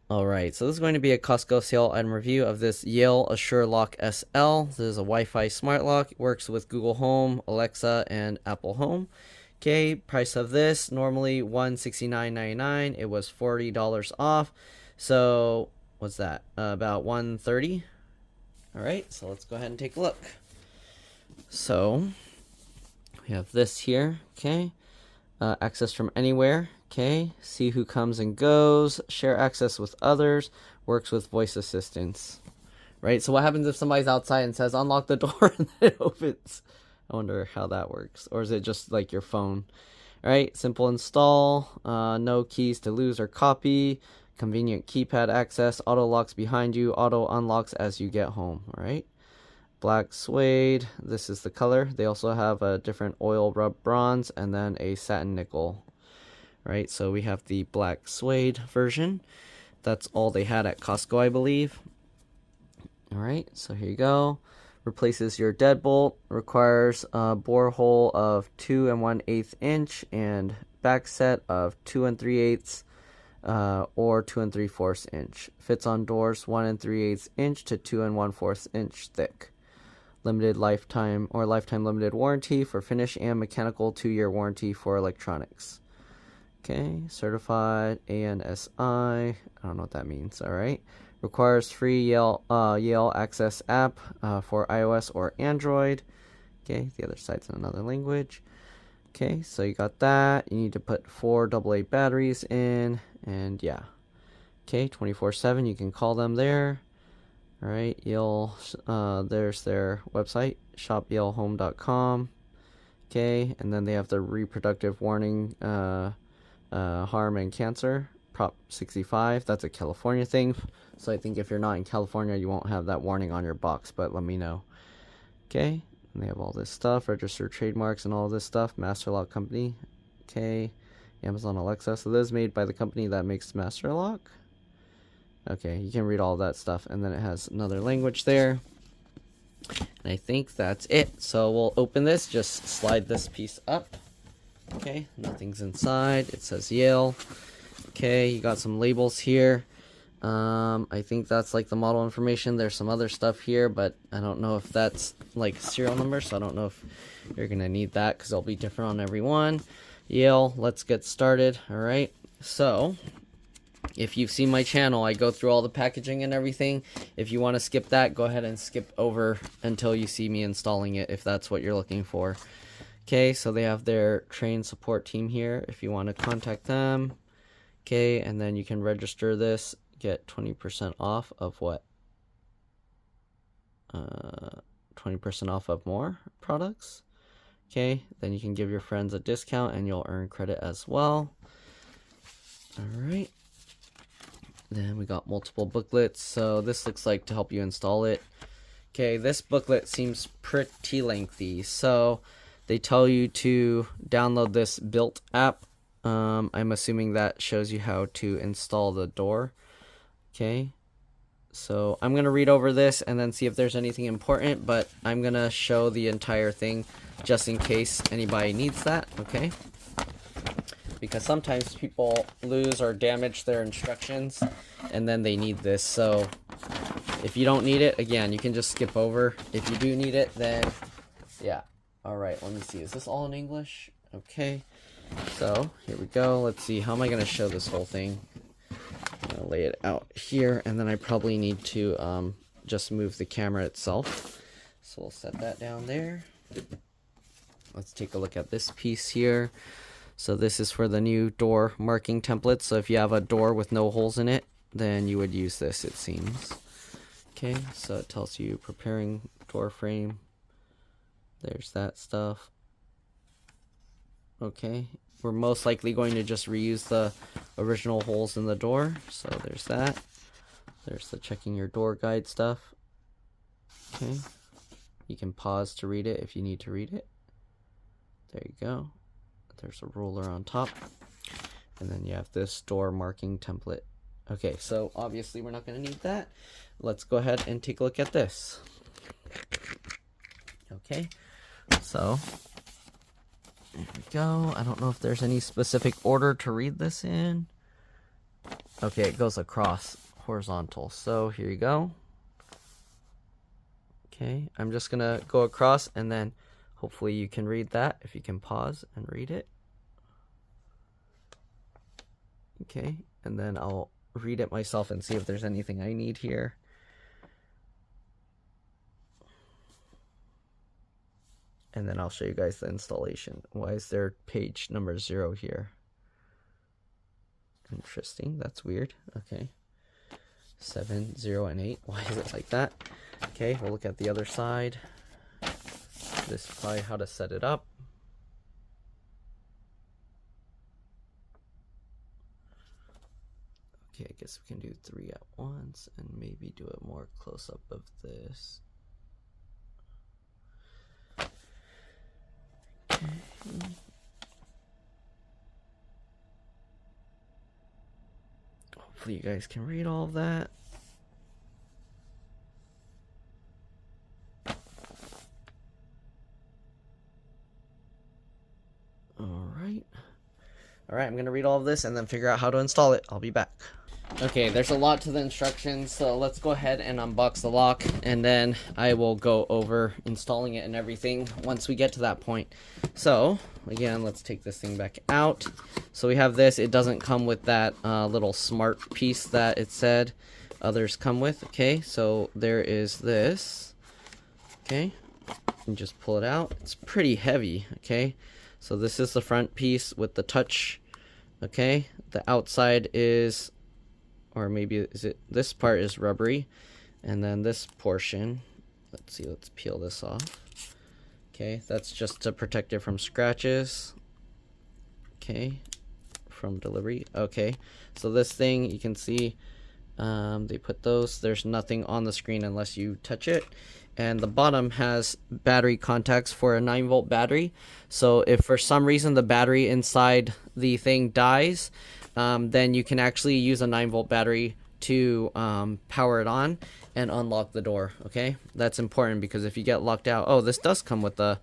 Alright, so this is going to be a Costco sale item review of this Yale Assure Lock SL. This is a Wi-Fi smart lock. It works with Google Home, Alexa, and Apple Home. Okay, price of this, normally $169.99. It was $40 off. So, what's that? About $130. Alright, so let's go ahead and take a look. So, we have this here, okay. Access from anywhere, okay. See who comes and goes. Share access with others. Works with voice assistants. Right, so what happens if somebody's outside and says, unlock the door, and then it opens? I wonder how that works. Or is it just like your phone? Alright, simple install. No keys to lose or copy. Convenient keypad access. Auto locks behind you. Auto unlocks as you get home. Alright. Black suede, this is the color. They also have a different oil rub bronze and then a satin nickel. Right, so we have the black suede version. That's all they had at Costco, I believe. Alright, so here you go. Replaces your deadbolt. Requires a bore hole of 2 1/8 inch and back set of 2 3/8 or 2 3/4 inch. Fits on doors 1 3/8 inch to 2 1/4 inch thick. Limited lifetime or lifetime limited warranty for finish and mechanical 2-year warranty for electronics. Okay, certified ANSI. I don't know what that means. All right, requires free Yale Access app for iOS or Android. Okay, the other side's in another language. Okay, so you got that. You need to put 4 AA batteries in, and yeah. Okay, 24/7. You can call them there. Alright, Yale, there's their website, shopyalehome.com. Okay, and then they have the reproductive warning, harm and cancer, Prop 65. That's a California thing. So I think if you're not in California, you won't have that warning on your box, but let me know. Okay, and they have all this stuff, registered trademarks and all this stuff, Master Lock Company. Okay, Amazon Alexa. So this is made by the company that makes Master Lock. Okay, you can read all that stuff, and then it has another language there. And I think that's it. So we'll open this, just slide this piece up. Okay, nothing's inside. It says Yale. Okay, you got some labels here. I think that's like the model information. There's some other stuff here, but I don't know if that's like serial number, so I don't know if you're gonna need that because they'll be different on every one. Yale, let's get started. All right, so if you've seen my channel, I go through all the packaging and everything. If you want to skip that, go ahead and skip over until you see me installing it, if that's what you're looking for. Okay, so they have their trained support team here if you want to contact them. Okay, and then you can register this, get 20% off of what? 20% off of more products. Okay, then you can give your friends a discount and you'll earn credit as well. All right. Then we got multiple booklets. So this looks like to help you install it. Okay, this booklet seems pretty lengthy. So they tell you to download this built app. I'm assuming that shows you how to install the door. Okay, so I'm going to read over this and then see if there's anything important, but I'm going to show the entire thing just in case anybody needs that, okay? Because sometimes people lose or damage their instructions and then they need this. So if you don't need it, again, you can just skip over. If you do need it, then yeah. All right, let me see. Is this all in English? Okay. So here we go. Let's see. How am I going to show this whole thing? I'm going to lay it out here, and then I probably need to just move the camera itself. So we'll set that down there. Let's take a look at this piece here. So this is for the new door marking template. So if you have a door with no holes in it, then you would use this, it seems. Okay, so it tells you preparing door frame. There's that stuff. Okay, we're most likely going to just reuse the original holes in the door. So there's that. There's the checking your door guide stuff. Okay, you can pause to read it if you need to read it. There you go. There's a ruler on top. And then you have this door marking template. Okay, so obviously we're not going to need that. Let's go ahead and take a look at this. Okay, so there we go. I don't know if there's any specific order to read this in. Okay, it goes across horizontal. So here you go. Okay, I'm just gonna go across, and then hopefully you can read that if you can pause and read it. Okay, and then I'll read it myself and see if there's anything I need here. And then I'll show you guys the installation. Why is there page number 0 here? Interesting, that's weird. Okay, 7, 0, and 8. Why is it like that? Okay, we'll look at the other side. This is probably how to set it up. Okay, I guess we can do 3 at once and maybe do a more close-up of this. Okay. Hopefully you guys can read all of that. All right, I'm going to read all of this and then figure out how to install it. I'll be back. Okay, there's a lot to the instructions, so let's go ahead and unbox the lock, and then I will go over installing it and everything once we get to that point. So, again, let's take this thing back out. So we have this. It doesn't come with that little smart piece that it said others come with. Okay, so there is this. Okay, and just pull it out. It's pretty heavy. Okay, so this is the front piece with the touch. Okay, the outside is, or maybe is it, this part is rubbery, and then this portion, let's see, let's peel this off. Okay, that's just to protect it from scratches. Okay, from delivery. Okay, so this thing, you can see they put those, there's nothing on the screen unless you touch it. And the bottom has battery contacts for a 9-volt battery. So if for some reason the battery inside the thing dies, then you can actually use a 9-volt battery to power it on and unlock the door. Okay, that's important because if you get locked out, oh, this does come with the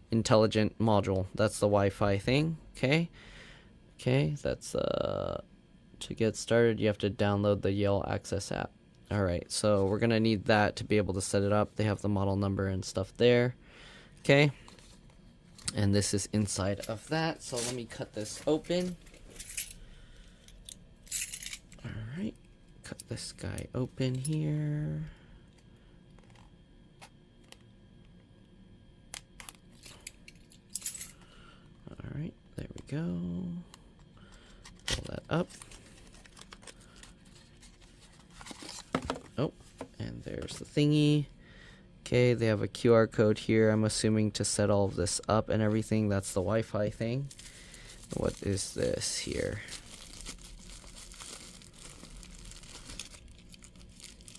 intelligent module. That's the Wi-Fi thing. Okay, that's to get started, you have to download the Yale Access app. All right, so we're gonna need that to be able to set it up. They have the model number and stuff there. Okay, and this is inside of that. So let me cut this open. All right, cut this guy open here. All right, there we go. Pull that up. Oh, and there's the thingy. Okay, they have a QR code here, I'm assuming, to set all of this up and everything. That's the Wi-Fi thing. What is this here?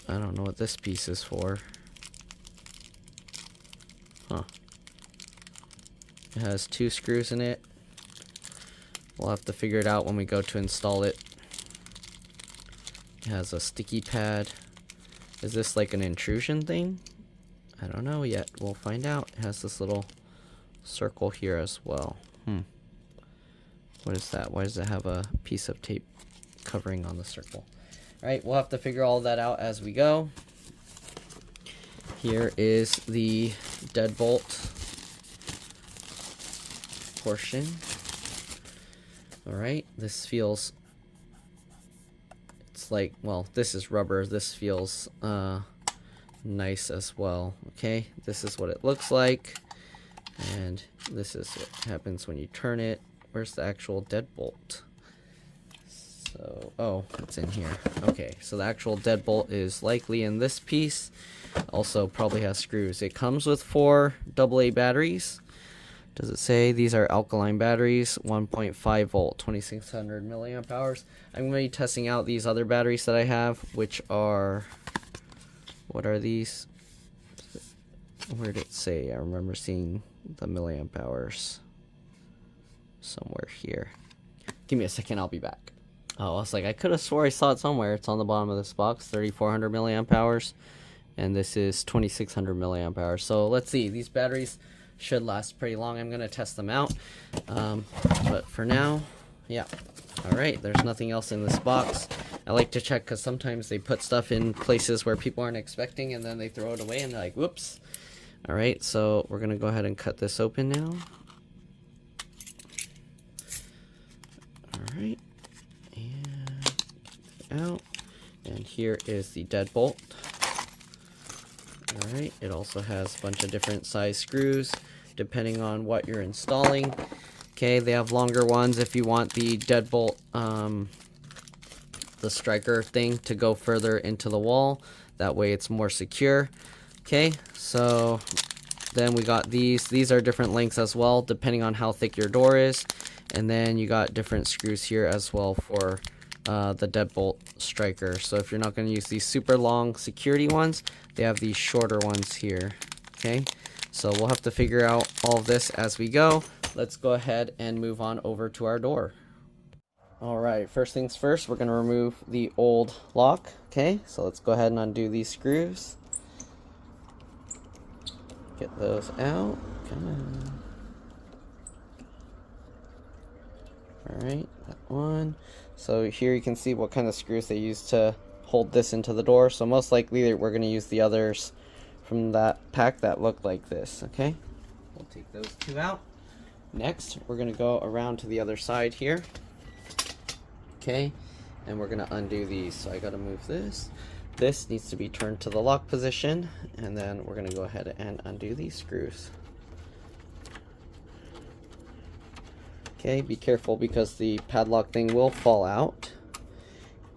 I don't know what this piece is for. Huh. It has 2 screws in it. We'll have to figure it out when we go to install it. It has a sticky pad. Is this like an intrusion thing? I don't know yet. We'll find out. It has this little circle here as well. What is that? Why does it have a piece of tape covering on the circle? Alright, we'll have to figure all that out as we go. Here is the deadbolt portion. Alright, this feels, it's like, well, this is rubber. This feels nice as well. Okay, this is what it looks like, and this is what happens when you turn it. Where's the actual deadbolt? So, oh, it's in here. Okay, so the actual deadbolt is likely in this piece. Also probably has screws. It comes with 4 AA batteries. Does it say these are alkaline batteries? 1.5 volt, 2600 milliamp hours. I'm going to be testing out these other batteries that I have, which are, what are these? Where did it say? I remember seeing the milliamp hours somewhere here. Give me a second, I'll be back. Oh, I was like, I could have swore I saw it somewhere. It's on the bottom of this box, 3400 milliamp hours, and this is 2600 milliamp hours. So let's see, these batteries should last pretty long. I'm going to test them out, but for now, yeah. All right, there's nothing else in this box. I like to check because sometimes they put stuff in places where people aren't expecting and then they throw it away and they're like, whoops. All right, so we're gonna go ahead and cut this open now. All right, and get it out. And here is the deadbolt. All right, it also has a bunch of different size screws depending on what you're installing. Okay, they have longer ones if you want the deadbolt, the striker thing to go further into the wall. That way it's more secure. Okay, so then we got these are different lengths as well depending on how thick your door is. And then you got different screws here as well for the deadbolt striker. So if you're not going to use these super long security ones, they have these shorter ones here. Okay, so we'll have to figure out all of this as we go. Let's go ahead and move on over to our door. Alright, first things first, we're going to remove the old lock. Okay, so let's go ahead and undo these screws. Get those out. Come on. Alright, that one. So here you can see what kind of screws they use to hold this into the door. So most likely we're going to use the others from that pack that look like this. Okay, we'll take those two out. Next, we're going to go around to the other side here. Okay, and we're going to undo these. So I got to move this. This needs to be turned to the lock position, and then we're going to go ahead and undo these screws. Okay, be careful because the padlock thing will fall out.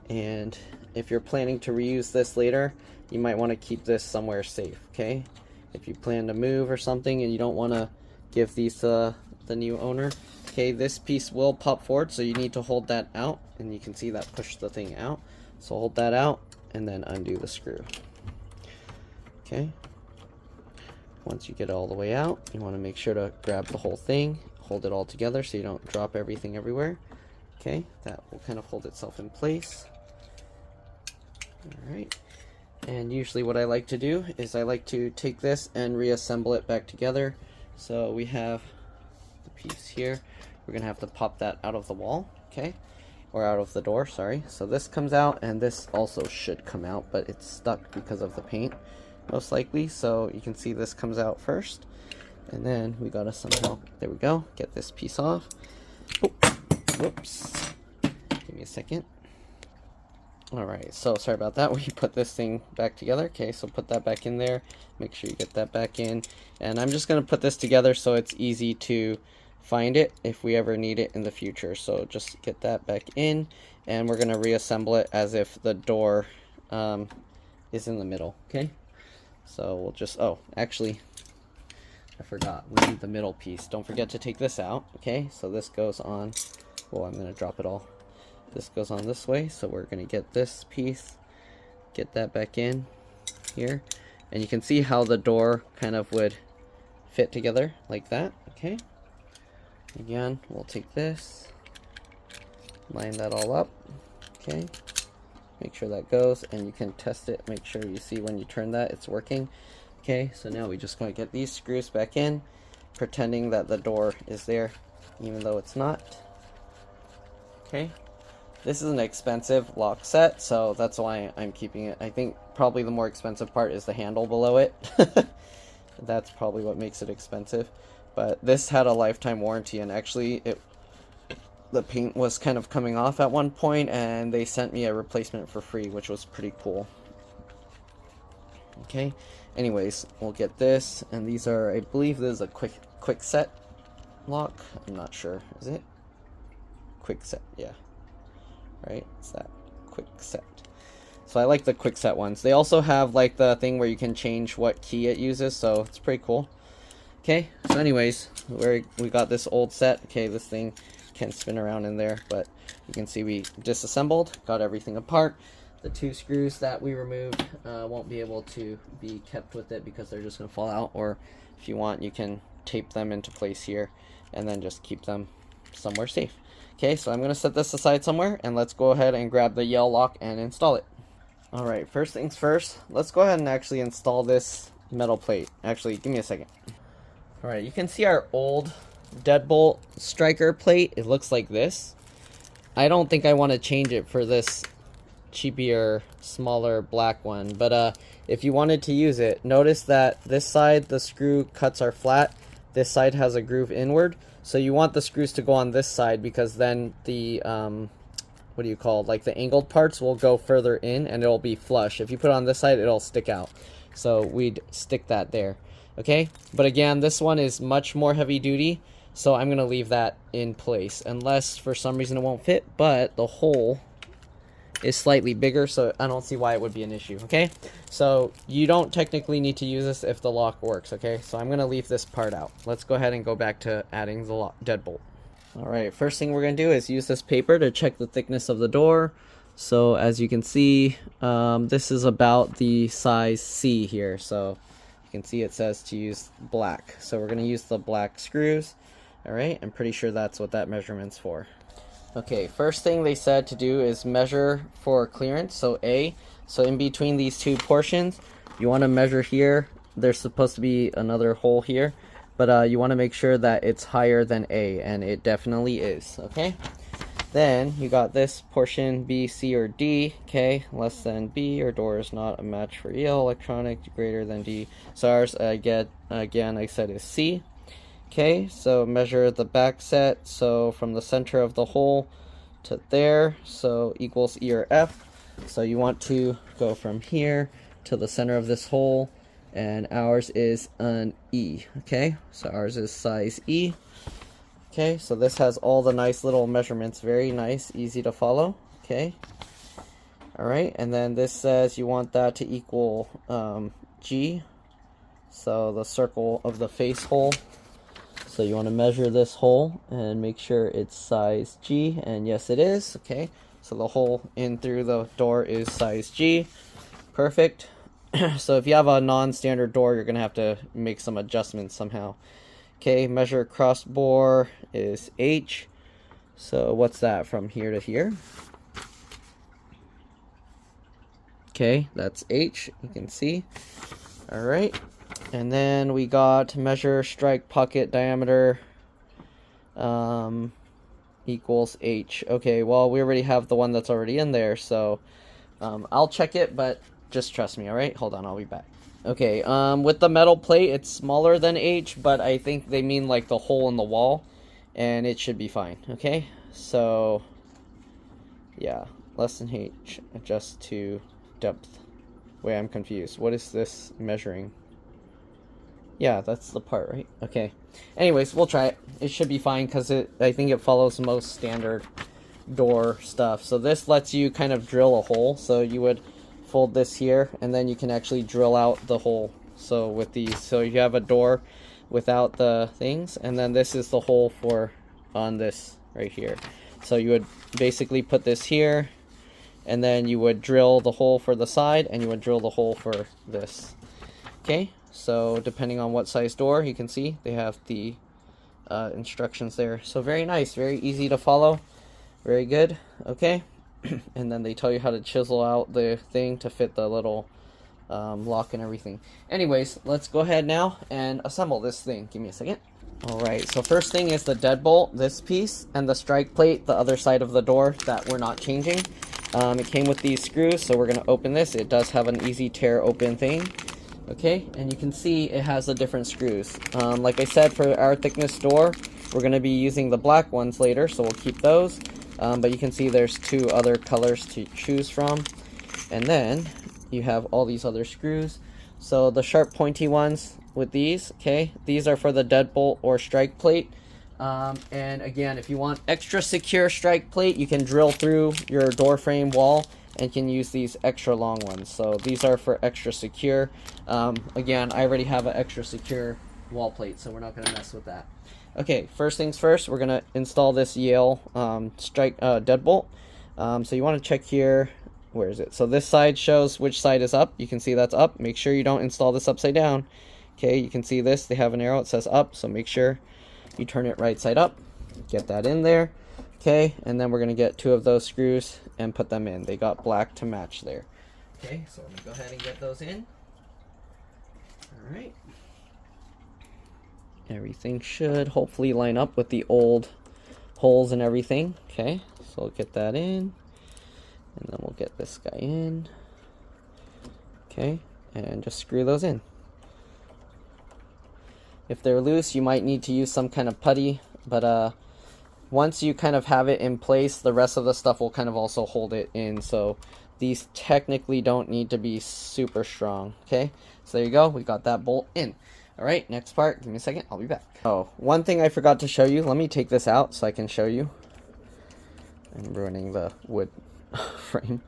And if you're planning to reuse this later, you might want to keep this somewhere safe, okay? If you plan to move or something and you don't want to give these to the new owner, okay, this piece will pop forward, so you need to hold that out, and you can see that pushed the thing out. So hold that out and then undo the screw. Okay, once you get it all the way out, you want to make sure to grab the whole thing, hold it all together so you don't drop everything everywhere. Okay, that will kind of hold itself in place. Alright, and usually what I like to do is I like to take this and reassemble it back together. So we have the piece here. We're gonna have to pop that out of the wall, okay, or out of the door, sorry. So this comes out, and this also should come out, but it's stuck because of the paint most likely. So you can see this comes out first, and then we gotta somehow, there we go, get this piece off. Oh, whoops, give me a second. Alright, so sorry about that. We put this thing back together. Okay, so put that back in there. Make sure you get that back in. And I'm just going to put this together so it's easy to find it if we ever need it in the future. So just get that back in, and we're going to reassemble it as if the door is in the middle. Okay, so we'll just, oh, actually, I forgot. We need the middle piece. Don't forget to take this out. Okay, so this goes on. Oh, I'm going to drop it all. This goes on this way, so we're going to get this piece, get that back in here, and you can see how the door kind of would fit together like that. Okay, again, we'll take this, line that all up. Okay, make sure that goes, and you can test it, make sure you see when you turn that it's working. Okay, so now we just going to get these screws back in, pretending that the door is there even though it's not. Okay, this is an expensive lock set, so that's why I'm keeping it. I think probably the more expensive part is the handle below it. That's probably what makes it expensive. But this had a lifetime warranty, and actually the paint was kind of coming off at one point, and they sent me a replacement for free, which was pretty cool. Okay, anyways, we'll get this, and these are, I believe this is a quick set lock. I'm not sure. Is it? Quick set, yeah. Right, it's that quick set. So I like the quick set ones. They also have like the thing where you can change what key it uses, so it's pretty cool. Okay, so anyways, we got this old set. Okay, this thing can spin around in there, but you can see we disassembled, got everything apart. The two screws that we removed won't be able to be kept with it because they're just going to fall out, or if you want, you can tape them into place here and then just keep them somewhere safe. Okay, so I'm going to set this aside somewhere, and let's go ahead and grab the Yale lock and install it. Alright, first things first, let's go ahead and actually install this metal plate. Actually, give me a second. Alright, you can see our old deadbolt striker plate. It looks like this. I don't think I want to change it for this cheaper, smaller black one. But if you wanted to use it, notice that this side the screw cuts are flat, this side has a groove inward, so you want the screws to go on this side, because then the what do you call it, like the angled parts will go further in and it'll be flush. If you put it on this side, it'll stick out, so we'd stick that there. Okay, but again, this one is much more heavy duty, so I'm gonna leave that in place unless for some reason it won't fit, but the hole is slightly bigger, so I don't see why it would be an issue. Okay, so you don't technically need to use this if the lock works. Okay, so I'm gonna leave this part out. Let's go ahead and go back to adding the deadbolt. All right, first thing we're gonna do is use this paper to check the thickness of the door. So as you can see, this is about the size C here, so you can see it says to use black, so we're gonna use the black screws. All right, I'm pretty sure that's what that measurement's for. Okay, first thing they said to do is measure for clearance, so A. So in between these two portions, you want to measure here. There's supposed to be another hole here, but you want to make sure that it's higher than A, and it definitely is. Okay, then you got this portion B, C, or D. Okay, less than B, your door is not a match for Yale. Electronic greater than D. So ours, again, I said is C. Okay, so measure the back set, so from the center of the hole to there, so equals E or F. So you want to go from here to the center of this hole, and ours is an E. Okay, so ours is size E. Okay, so this has all the nice little measurements, very nice, easy to follow. Okay, all right, and then this says you want that to equal G, so the circle of the face hole. So you want to measure this hole and make sure it's size G, and yes it is. Okay, so the hole in through the door is size G. Perfect. So if you have a non-standard door, you're gonna have to make some adjustments somehow. Okay, measure cross bore is H. So what's that from here to here? Okay, that's H, you can see. All right. And then we got measure strike pocket diameter equals H. Okay, well, we already have the one that's already in there, so I'll check it, but just trust me, all right? Hold on, I'll be back. Okay, with the metal plate, it's smaller than H, but I think they mean like the hole in the wall, and it should be fine, okay? So, yeah, less than H, adjust to depth. Wait, I'm confused. What is this measuring? Yeah, that's the part, right? Okay. Anyways, we'll try it. It should be fine because I think it follows most standard door stuff. So this lets you kind of drill a hole. So you would fold this here, and then you can actually drill out the hole. So with these, so you have a door without the things, and then this is the hole for on this right here. So you would basically put this here, and then you would drill the hole for the side, and you would drill the hole for this. Okay. So depending on what size door, you can see they have the instructions there. So very nice, very easy to follow, very good. Okay, and then they tell you how to chisel out the thing to fit the little lock and everything. Anyways, let's go ahead now and assemble this thing. Give me a second. Alright, so first thing is the deadbolt, this piece, and the strike plate, the other side of the door that we're not changing. It came with these screws, so we're going to open this. It does have an easy tear open thing. Okay, and you can see it has the different screws. Like I said, for our thickness door, we're going to be using the black ones later, so we'll keep those. But you can see there's two other colors to choose from. And then you have all these other screws. So the sharp pointy ones with these, okay, these are for the deadbolt or strike plate. And again, if you want extra secure strike plate, you can drill through your door frame wall and can use these extra long ones. So these are for extra secure. Again, I already have an extra secure wall plate, so we're not going to mess with that. Okay, first things first, we're going to install this Yale deadbolt. So you want to check here, where is it? So this side shows which side is up. You can see that's up. Make sure you don't install this upside down. Okay, you can see this, they have an arrow, it says up, so make sure you turn it right side up. Get that in there. Okay, and then we're going to get two of those screws and put them in. They got black to match there. Okay, so let me go ahead and get those in. Alright. Everything should hopefully line up with the old holes and everything. Okay, so we'll get that in. And then we'll get this guy in. Okay, and just screw those in. If they're loose, you might need to use some kind of putty, but once you kind of have it in place, the rest of the stuff will kind of also hold it in. So these technically don't need to be super strong. Okay, so there you go. We got that bolt in. All right, next part. Give me a second. I'll be back. Oh, one thing I forgot to show you. Let me take this out so I can show you. I'm ruining the wood frame.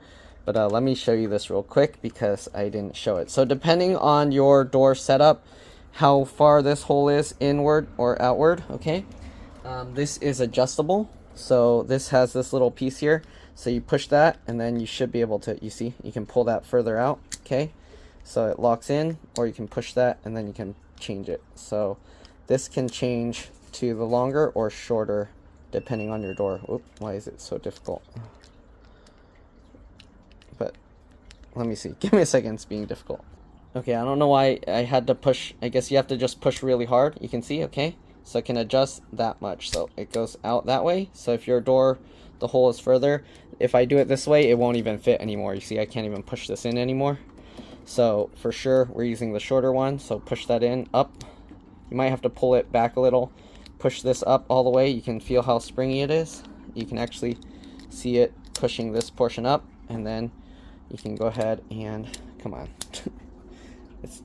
But let me show you this real quick because I didn't show it. So depending on your door setup, how far this hole is inward or outward, okay? This is adjustable. So this has this little piece here. So you push that and then you should be able to, you see, you can pull that further out, okay? So it locks in, or you can push that and then you can change it. So this can change to the longer or shorter depending on your door. Oop, why is it so difficult? But let me see. Give me a second. It's being difficult. Okay, I don't know why I had to push. I guess you have to just push really hard. You can see, okay? So it can adjust that much. So it goes out that way. So if your door, the hole is further, if I do it this way, it won't even fit anymore. You see, I can't even push this in anymore. So for sure, we're using the shorter one. So push that in, up. You might have to pull it back a little. Push this up all the way. You can feel how springy it is. You can actually see it pushing this portion up, and then you can go ahead and, come on.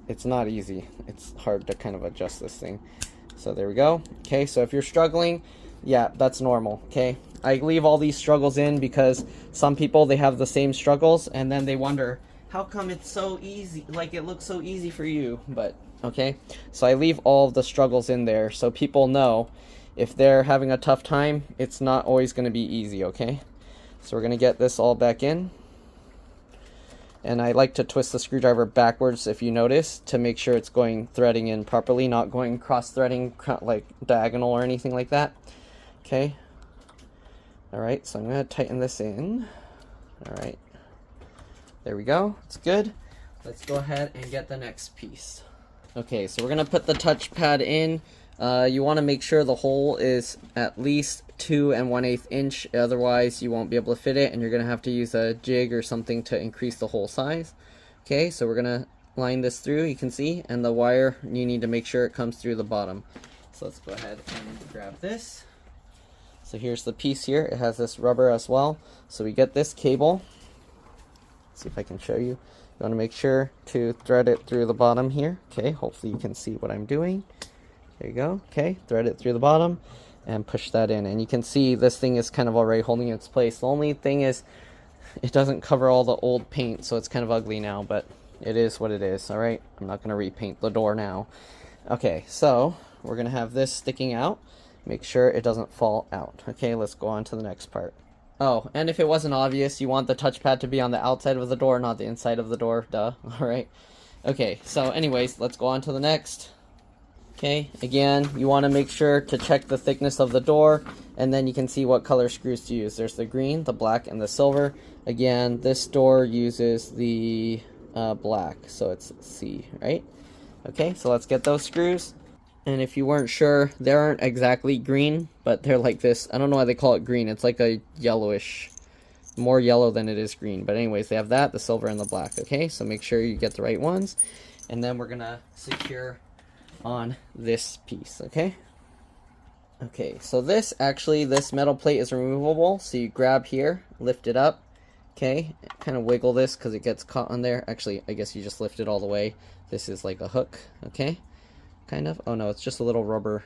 It's not easy. It's hard to kind of adjust this thing. So there we go. Okay, so if you're struggling, yeah, that's normal, okay? I leave all these struggles in because some people, they have the same struggles, and then they wonder, how come it's so easy? Like, it looks so easy for you, but, okay? So I leave all of the struggles in there so people know if they're having a tough time, it's not always going to be easy, okay? So we're going to get this all back in. And I like to twist the screwdriver backwards, if you notice, to make sure it's going threading in properly, not going cross-threading like diagonal or anything like that. Okay. Alright, so I'm going to tighten this in. Alright. There we go. It's good. Let's go ahead and get the next piece. Okay, so we're going to put the touchpad in. You want to make sure the hole is at least 2 1/8 inch, otherwise you won't be able to fit it, and you're going to have to use a jig or something to increase the hole size. Okay, so we're going to line this through, you can see, and the wire, you need to make sure it comes through the bottom. So let's go ahead and grab this. So here's the piece here. It has this rubber as well. So we get this cable. Let's see if I can show you. You want to make sure to thread it through the bottom here. Okay, hopefully you can see what I'm doing. There you go. Okay, thread it through the bottom and push that in, and you can see this thing is kind of already holding its place. The only thing is it doesn't cover all the old paint, so it's kind of ugly now, but it is what it is. All right, I'm not going to repaint the door now. Okay, so we're going to have this sticking out. Make sure it doesn't fall out. Okay, let's go on to the next part. Oh, and if it wasn't obvious, you want the touchpad to be on the outside of the door, not the inside of the door. Duh. All right. Okay, so anyways, let's go on to the next. Okay, again, you want to make sure to check the thickness of the door, and then you can see what color screws to use. There's the green, the black, and the silver. Again, this door uses the black, so it's C, right? Okay, so let's get those screws. And if you weren't sure, they aren't exactly green, but they're like this. I don't know why they call it green. It's like a yellowish, more yellow than it is green. But anyways, they have that, the silver, and the black. Okay, so make sure you get the right ones. And then we're going to secure on this piece, okay? Okay, so this metal plate is removable. So you grab here, lift it up, okay? Kind of wiggle this because it gets caught on there. Actually, I guess you just lift it all the way. This is like a hook, okay? Kind of. Oh no, it's just a little rubber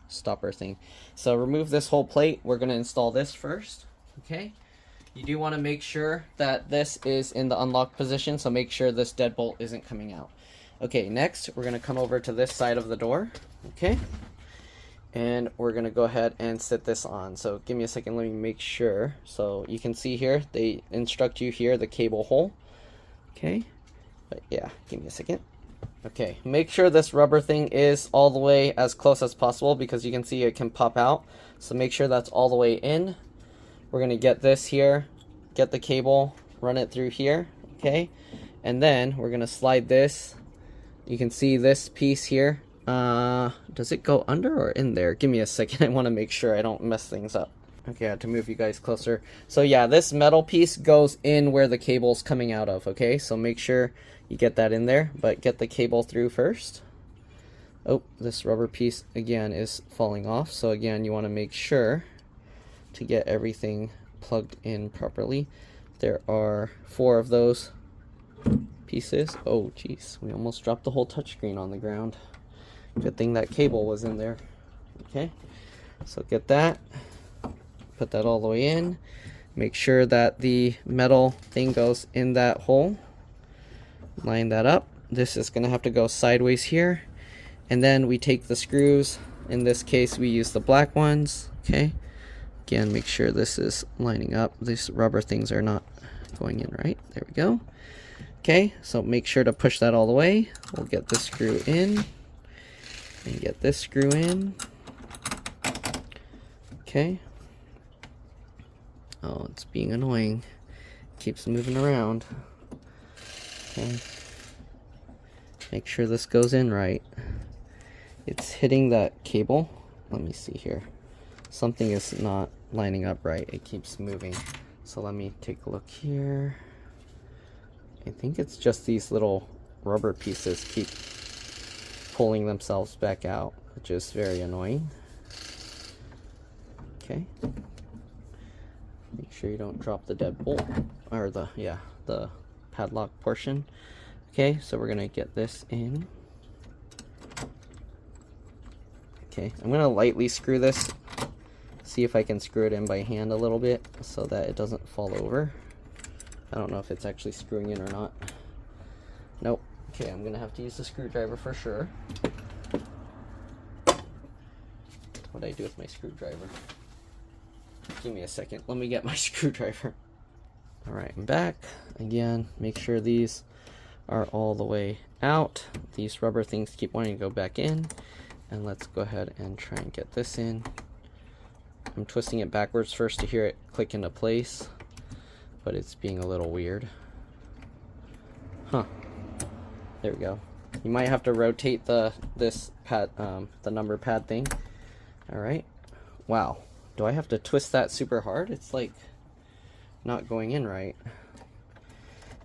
stopper thing. So remove this whole plate. We're going to install this first, okay? You do want to make sure that this is in the unlocked position, so make sure this deadbolt isn't coming out. Okay, next we're going to come over to this side of the door, okay? And we're going to go ahead and sit this on. So give me a second, let me make sure. So you can see here, they instruct you here, the cable hole, okay? But yeah, give me a second. Okay, make sure this rubber thing is all the way as close as possible because you can see it can pop out. So make sure that's all the way in. We're going to get this here, get the cable, run it through here, okay? And then we're going to slide this. You can see this piece here. Does it go under or in there? Give me a second. I want to make sure I don't mess things up. Okay, I had to move you guys closer. So yeah, this metal piece goes in where the cable's coming out of, okay? So make sure you get that in there, but get the cable through first. Oh, this rubber piece again is falling off. So again, you want to make sure to get everything plugged in properly. There are 4 of those pieces. Oh geez, we almost dropped the whole touchscreen on the ground. Good thing that cable was in there. Okay, so get that. Put that all the way in. Make sure that the metal thing goes in that hole. Line that up. This is going to have to go sideways here. And then we take the screws. In this case, we use the black ones. Okay. Again, make sure this is lining up. These rubber things are not going in right. There we go. Okay, so make sure to push that all the way. We'll get this screw in. And get this screw in. Okay. Oh, it's being annoying. Keeps moving around. Okay. Make sure this goes in right. It's hitting that cable. Let me see here. Something is not lining up right. It keeps moving. So let me take a look here. I think it's just these little rubber pieces keep pulling themselves back out, which is very annoying. Okay. Make sure you don't drop the deadbolt, or the padlock portion. Okay, so we're gonna get this in. Okay, I'm gonna lightly screw this. See if I can screw it in by hand a little bit so that it doesn't fall over. I don't know if it's actually screwing in or not. Nope. Okay, I'm gonna have to use the screwdriver for sure. What do I do with my screwdriver? Give me a second. Let me get my screwdriver. Alright, I'm back. Again, make sure these are all the way out. These rubber things keep wanting to go back in. And let's go ahead and try and get this in. I'm twisting it backwards first to hear it click into place, but it's being a little weird. Huh. There we go. You might have to rotate this pad, the number pad thing. Alright. Wow. Do I have to twist that super hard? It's like not going in right.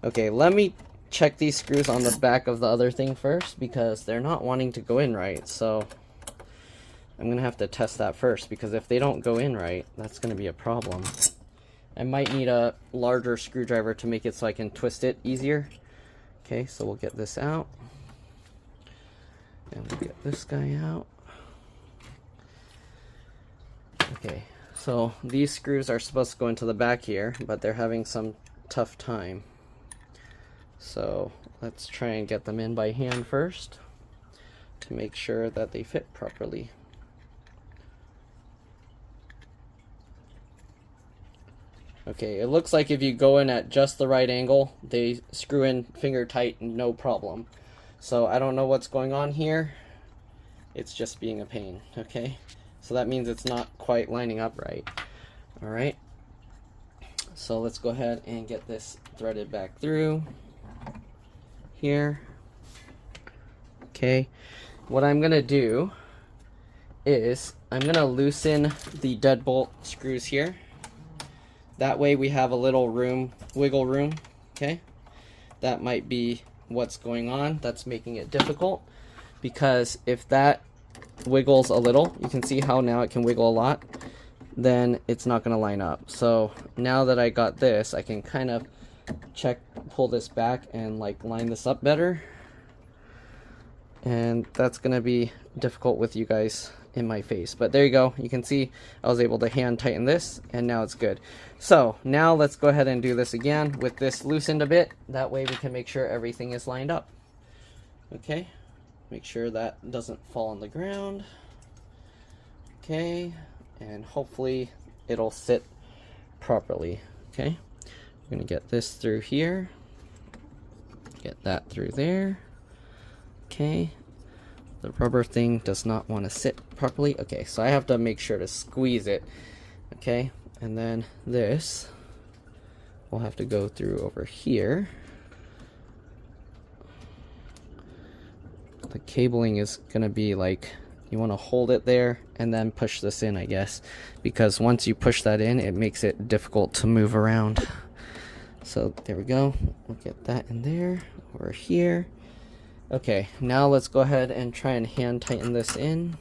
Okay, let me check these screws on the back of the other thing first, because they're not wanting to go in right. So I'm gonna have to test that first, because if they don't go in right, that's gonna be a problem. I might need a larger screwdriver to make it so I can twist it easier. Okay, so we'll get this out. And we'll get this guy out. Okay, so these screws are supposed to go into the back here, but they're having some tough time. So let's try and get them in by hand first to make sure that they fit properly. Okay, it looks like if you go in at just the right angle, they screw in finger tight, no problem. So I don't know what's going on here. It's just being a pain, okay? So that means it's not quite lining up right. Alright, so let's go ahead and get this threaded back through here. Okay, what I'm gonna do is I'm gonna loosen the deadbolt screws here. That way we have a little room, wiggle room, okay? That might be what's going on that's making it difficult, because if that wiggles a little, you can see how now it can wiggle a lot, then it's not going to line up. So now that I got this, I can kind of pull this back and like line this up better. And that's going to be difficult with you guys in my face, but there you go. You can see I was able to hand tighten this, and now it's good. So now let's go ahead and do this again with this loosened a bit. That way we can make sure everything is lined up. Okay, make sure that doesn't fall on the ground. Okay, and hopefully it'll sit properly. Okay, we're gonna get this through here, get that through there. Okay, the rubber thing does not want to sit properly. Okay, so I have to make sure to squeeze it. Okay, and then this will have to go through over here. The cabling is gonna be like You want to hold it there and then push this in, I guess, because once you push that in, it makes it difficult to move around. So there we go. We'll get that in there, over here. Okay, now let's go ahead and try and hand tighten this in.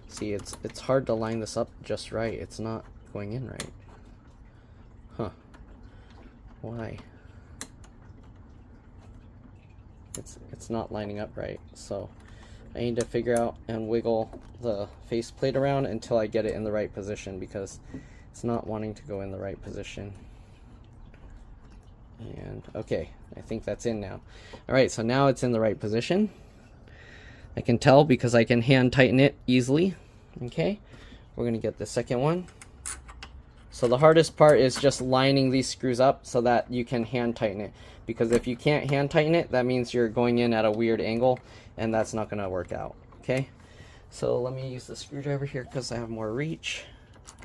See, it's hard to line this up just right. It's not going in right. Huh. Why? It's not lining up right. So I need to figure out and wiggle the faceplate around until I get it in the right position, because it's not wanting to go in the right position. And okay, I think that's in now. Alright, so now it's in the right position. I can tell because I can hand tighten it easily. Okay, we're going to get the second one. So the hardest part is just lining these screws up so that you can hand tighten it. Because if you can't hand tighten it, that means you're going in at a weird angle, and that's not going to work out. Okay, so let me use the screwdriver here because I have more reach.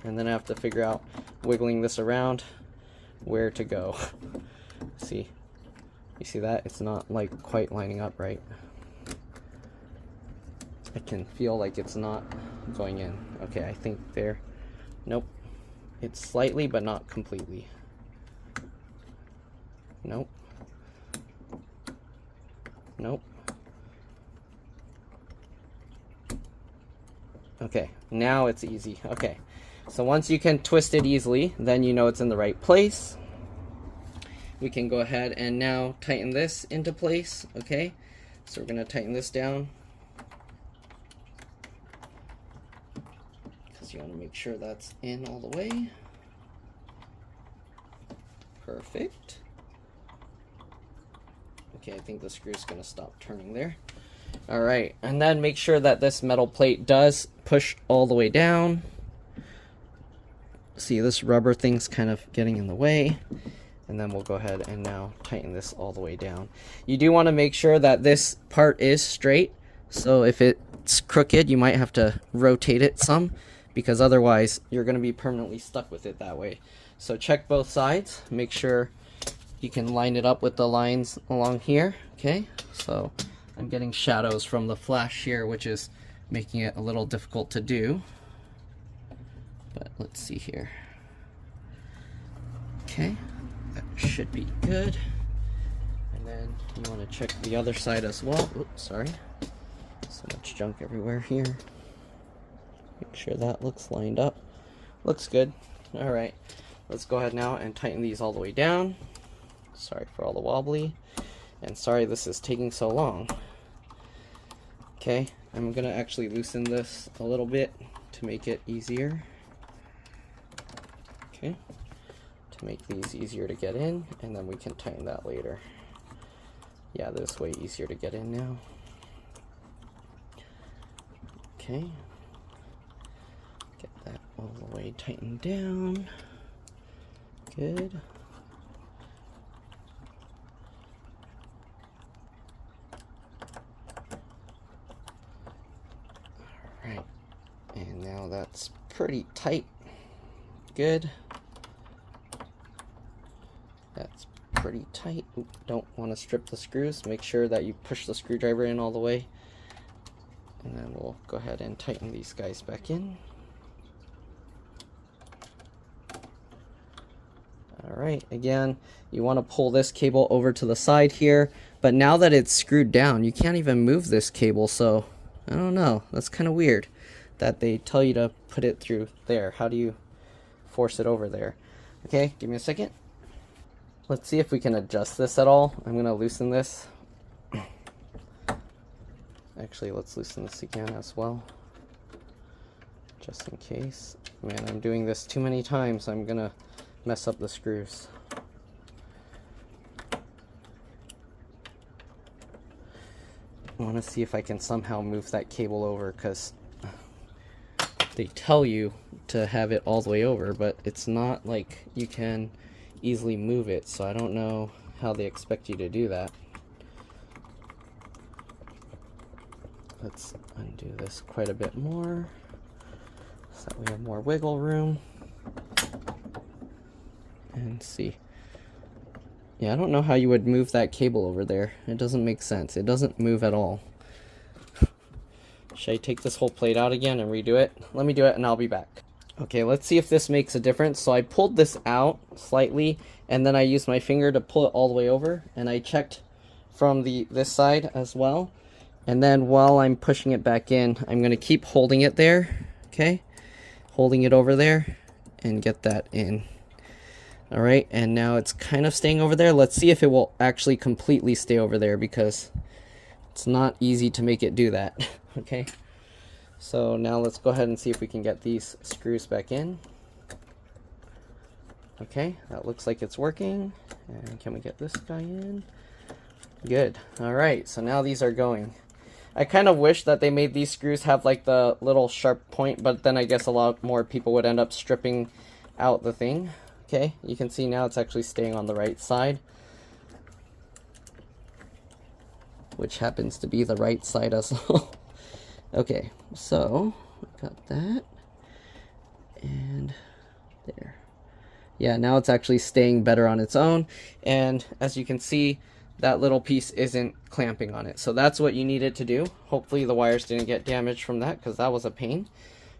And then I have to figure out, wiggling this around, where to go. See, you see that? It's not like quite lining up right. I can feel like it's not going in. Okay, I think there. Nope. It's slightly, but not completely. Nope. Nope. Okay, now it's easy. Okay, so once you can twist it easily, then you know it's in the right place. We can go ahead and now tighten this into place. Okay, so we're going to tighten this down, because you want to make sure that's in all the way. Perfect. Okay, I think the screw's going to stop turning there. Alright, and then make sure that this metal plate does push all the way down. See, this rubber thing's kind of getting in the way. And then we'll go ahead and now tighten this all the way down. You do want to make sure that this part is straight. So if it's crooked, you might have to rotate it some, because otherwise you're going to be permanently stuck with it that way. So check both sides. Make sure you can line it up with the lines along here. Okay, so I'm getting shadows from the flash here, which is making it a little difficult to do. But let's see here. Okay, that should be good. And then you want to check the other side as well. Oops, sorry. So much junk everywhere here. Make sure that looks lined up. Looks good. Alright, let's go ahead now and tighten these all the way down. Sorry for all the wobbly. And sorry this is taking so long. Okay, I'm going to actually loosen this a little bit to make it easier. Okay, to make these easier to get in, and then we can tighten that later. Yeah, this is way easier to get in now. Okay, get that all the way tightened down. Good. Alright, and now that's pretty tight. Good. That's pretty tight. Oop, don't want to strip the screws. Make sure that you push the screwdriver in all the way. And then we'll go ahead and tighten these guys back in. Alright, again, you want to pull this cable over to the side here. But now that it's screwed down, you can't even move this cable, so I don't know. That's kind of weird that they tell you to put it through there. How do you force it over there? Okay, give me a second. Let's see if we can adjust this at all. I'm going to loosen this. Actually, let's loosen this again as well, just in case. Man, I'm doing this too many times. I'm going to mess up the screws. I want to see if I can somehow move that cable over, because they tell you to have it all the way over, but it's not like you can easily move it, so I don't know how they expect you to do that. Let's undo this quite a bit more so that we have more wiggle room. And see. Yeah, I don't know how you would move that cable over there. It doesn't make sense. It doesn't move at all. Should I take this whole plate out again and redo it? Let me do it and I'll be back. Okay, let's see if this makes a difference. So I pulled this out slightly and then I used my finger to pull it all the way over, and I checked from this side as well. And then while I'm pushing it back in, I'm going to keep holding it there, okay? Holding it over there and get that in. All right, and now it's kind of staying over there. Let's see if it will actually completely stay over there, because it's not easy to make it do that. Okay, so now let's go ahead and see if we can get these screws back in. Okay, that looks like it's working. And can we get this guy in? Good. All right, so now these are going. I kind of wish that they made these screws have like the little sharp point, but then I guess a lot more people would end up stripping out the thing. Okay, you can see now it's actually staying on the right side, which happens to be the right side as well. Okay, so got that, and there. Yeah, now it's actually staying better on its own, and as you can see, that little piece isn't clamping on it. So that's what you needed to do. Hopefully the wires didn't get damaged from that, because that was a pain.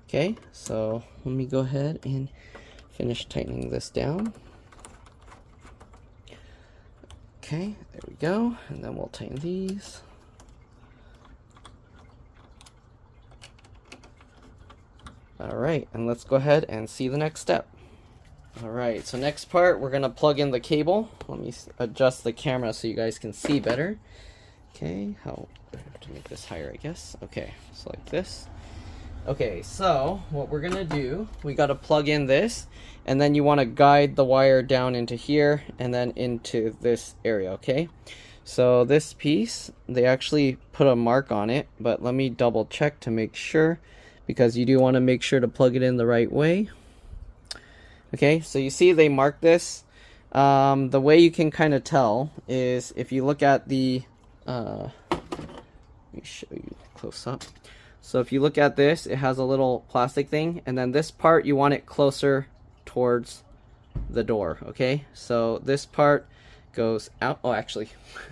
Okay, so let me go ahead and finish tightening this down. Okay, there we go, and then we'll tighten these. All right, and let's go ahead and see the next step. All right, so next part, we're gonna plug in the cable. Let me adjust the camera so you guys can see better. Okay, I have to make this higher, I guess. Okay, so like this. Okay, so what we're gonna do, we gotta plug in this, and then you wanna guide the wire down into here and then into this area, okay? So this piece, they actually put a mark on it, but let me double check to make sure, because you do wanna make sure to plug it in the right way. Okay, so you see they marked this. The way you can kind of tell is if you look at the, let me show you close up. So if you look at this, it has a little plastic thing, and then this part, you want it closer towards the door, okay? So this part goes out. Oh, actually,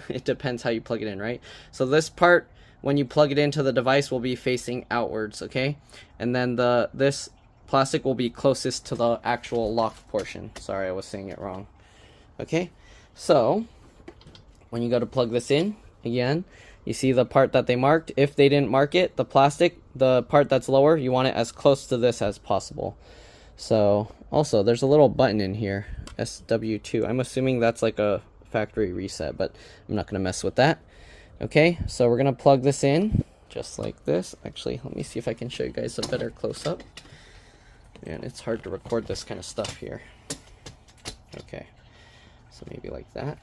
it depends how you plug it in, right? So this part, when you plug it into the device, will be facing outwards, okay? And then this plastic will be closest to the actual lock portion. Sorry, I was saying it wrong. Okay, so when you go to plug this in, again, you see the part that they marked. If they didn't mark it, the plastic, the part that's lower, you want it as close to this as possible. So also, there's a little button in here, SW2. I'm assuming that's like a factory reset, but I'm not gonna mess with that. Okay, so we're gonna plug this in just like this. Actually, let me see if I can show you guys a better close-up. Man, it's hard to record this kind of stuff here. Okay, so maybe like that.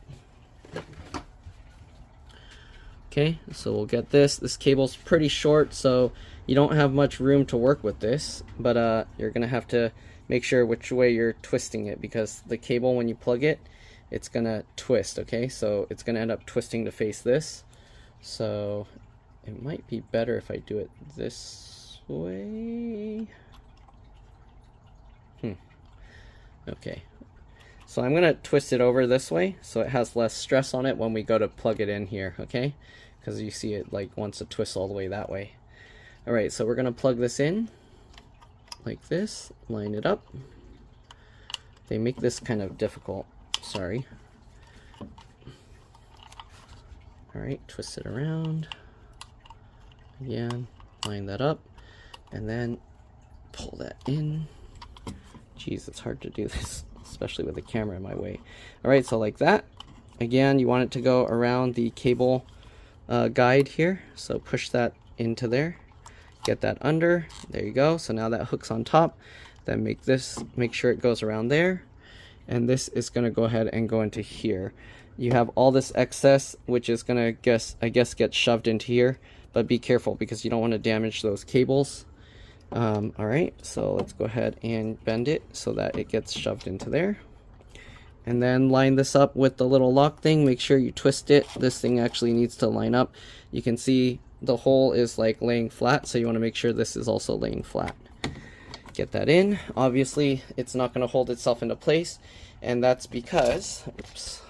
Okay, so we'll get this. This cable's pretty short, so you don't have much room to work with this, but you're gonna have to make sure which way you're twisting it, because the cable, when you plug it, it's gonna twist, okay? So it's gonna end up twisting to face this. So it might be better if I do it this way. Okay, so I'm gonna twist it over this way so it has less stress on it when we go to plug it in here, okay? Because you see it like wants to twist all the way that way. All right, so we're gonna plug this in like this, line it up. They make this kind of difficult, sorry. All right, twist it around. Again, line that up, and then pull that in. Jeez, it's hard to do this, especially with the camera in my way. All right, so like that. Again, you want it to go around the cable guide here. So push that into there. Get that under. There you go. So now that hook's on top. Then make sure it goes around there. And this is going to go ahead and go into here. You have all this excess, which is going to, I guess, get shoved into here. But be careful, because you don't want to damage those cables. All right, so let's go ahead and bend it so that it gets shoved into there. And then line this up with the little lock thing. Make sure you twist it. This thing actually needs to line up. You can see the hole is like laying flat, so you want to make sure this is also laying flat. Get that in. Obviously, it's not going to hold itself into place, and that's because, oops,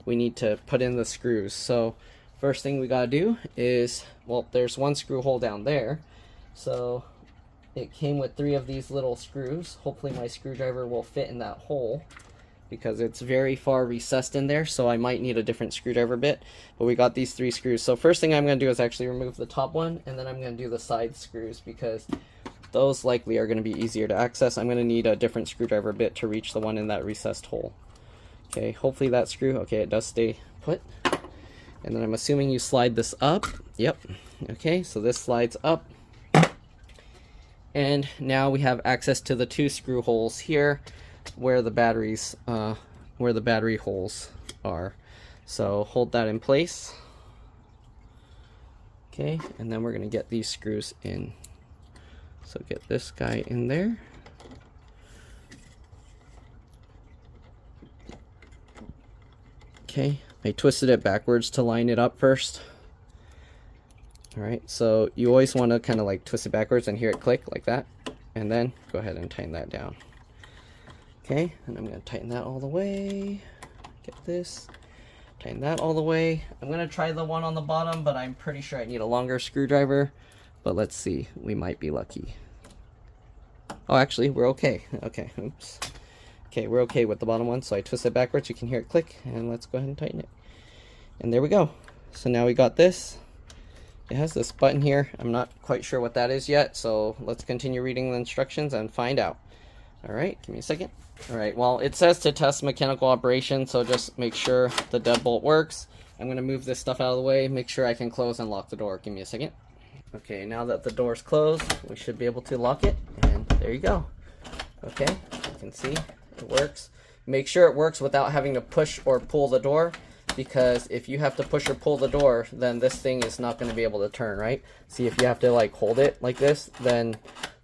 we need to put in the screws. So first thing we gotta do is, well, there's one screw hole down there. So it came with 3 of these little screws. Hopefully my screwdriver will fit in that hole, because it's very far recessed in there, so I might need a different screwdriver bit. But we got these 3 screws. So first thing I'm going to do is actually remove the top one, and then I'm going to do the side screws, because those likely are going to be easier to access. I'm going to need a different screwdriver bit to reach the one in that recessed hole. Okay, hopefully that screw, okay, it does stay put. And then I'm assuming you slide this up. Yep. Okay, so this slides up. And now we have access to the 2 screw holes here, where the batteries, where the battery holes are. So hold that in place. Okay, and then we're gonna get these screws in. So get this guy in there. Okay, I twisted it backwards to line it up first. Alright, so you always want to kind of like twist it backwards and hear it click like that. And then go ahead and tighten that down. Okay, and I'm going to tighten that all the way. Get this. Tighten that all the way. I'm going to try the one on the bottom, but I'm pretty sure I need a longer screwdriver. But let's see. We might be lucky. Oh, actually, we're okay. Okay, oops. Okay, we're okay with the bottom one. So I twist it backwards. You can hear it click. And let's go ahead and tighten it. And there we go. So now we got this. It has this button here. I'm not quite sure what that is yet. So let's continue reading the instructions and find out. Alright, give me a second. Alright, well, it says to test mechanical operation, so just make sure the deadbolt works. I'm going to move this stuff out of the way, make sure I can close and lock the door. Give me a second. Okay, now that the door's closed, we should be able to lock it, and there you go. Okay, you can see it works. Make sure it works without having to push or pull the door, because if you have to push or pull the door, then this thing is not going to be able to turn, right? See, if you have to like hold it like this, then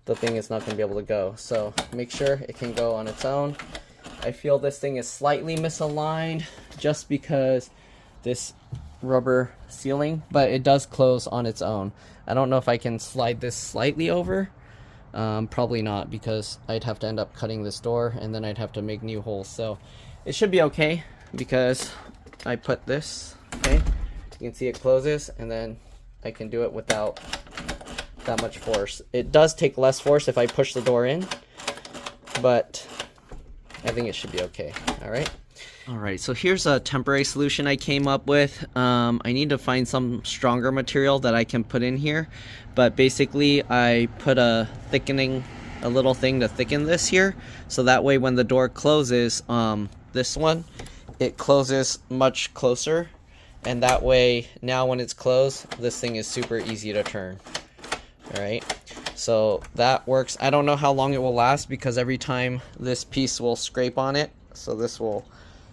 the thing is not going to be able to go. So make sure it can go on its own. I feel this thing is slightly misaligned just because this rubber sealing, but it does close on its own. I don't know if I can slide this slightly over. Probably not, because I'd have to end up cutting this door and then I'd have to make new holes. So it should be okay because I put this, okay? You can see it closes, and then I can do it without that much force. It does take less force if I push the door in, but I think it should be okay. Alright, so here's a temporary solution I came up with. I need to find some stronger material that I can put in here, but basically I put a little thing to thicken this here, so that way when the door closes, this one, it closes much closer, and that way now when it's closed, this thing is super easy to turn. Alright, so that works. I don't know how long it will last, because every time this piece will scrape on it, so this will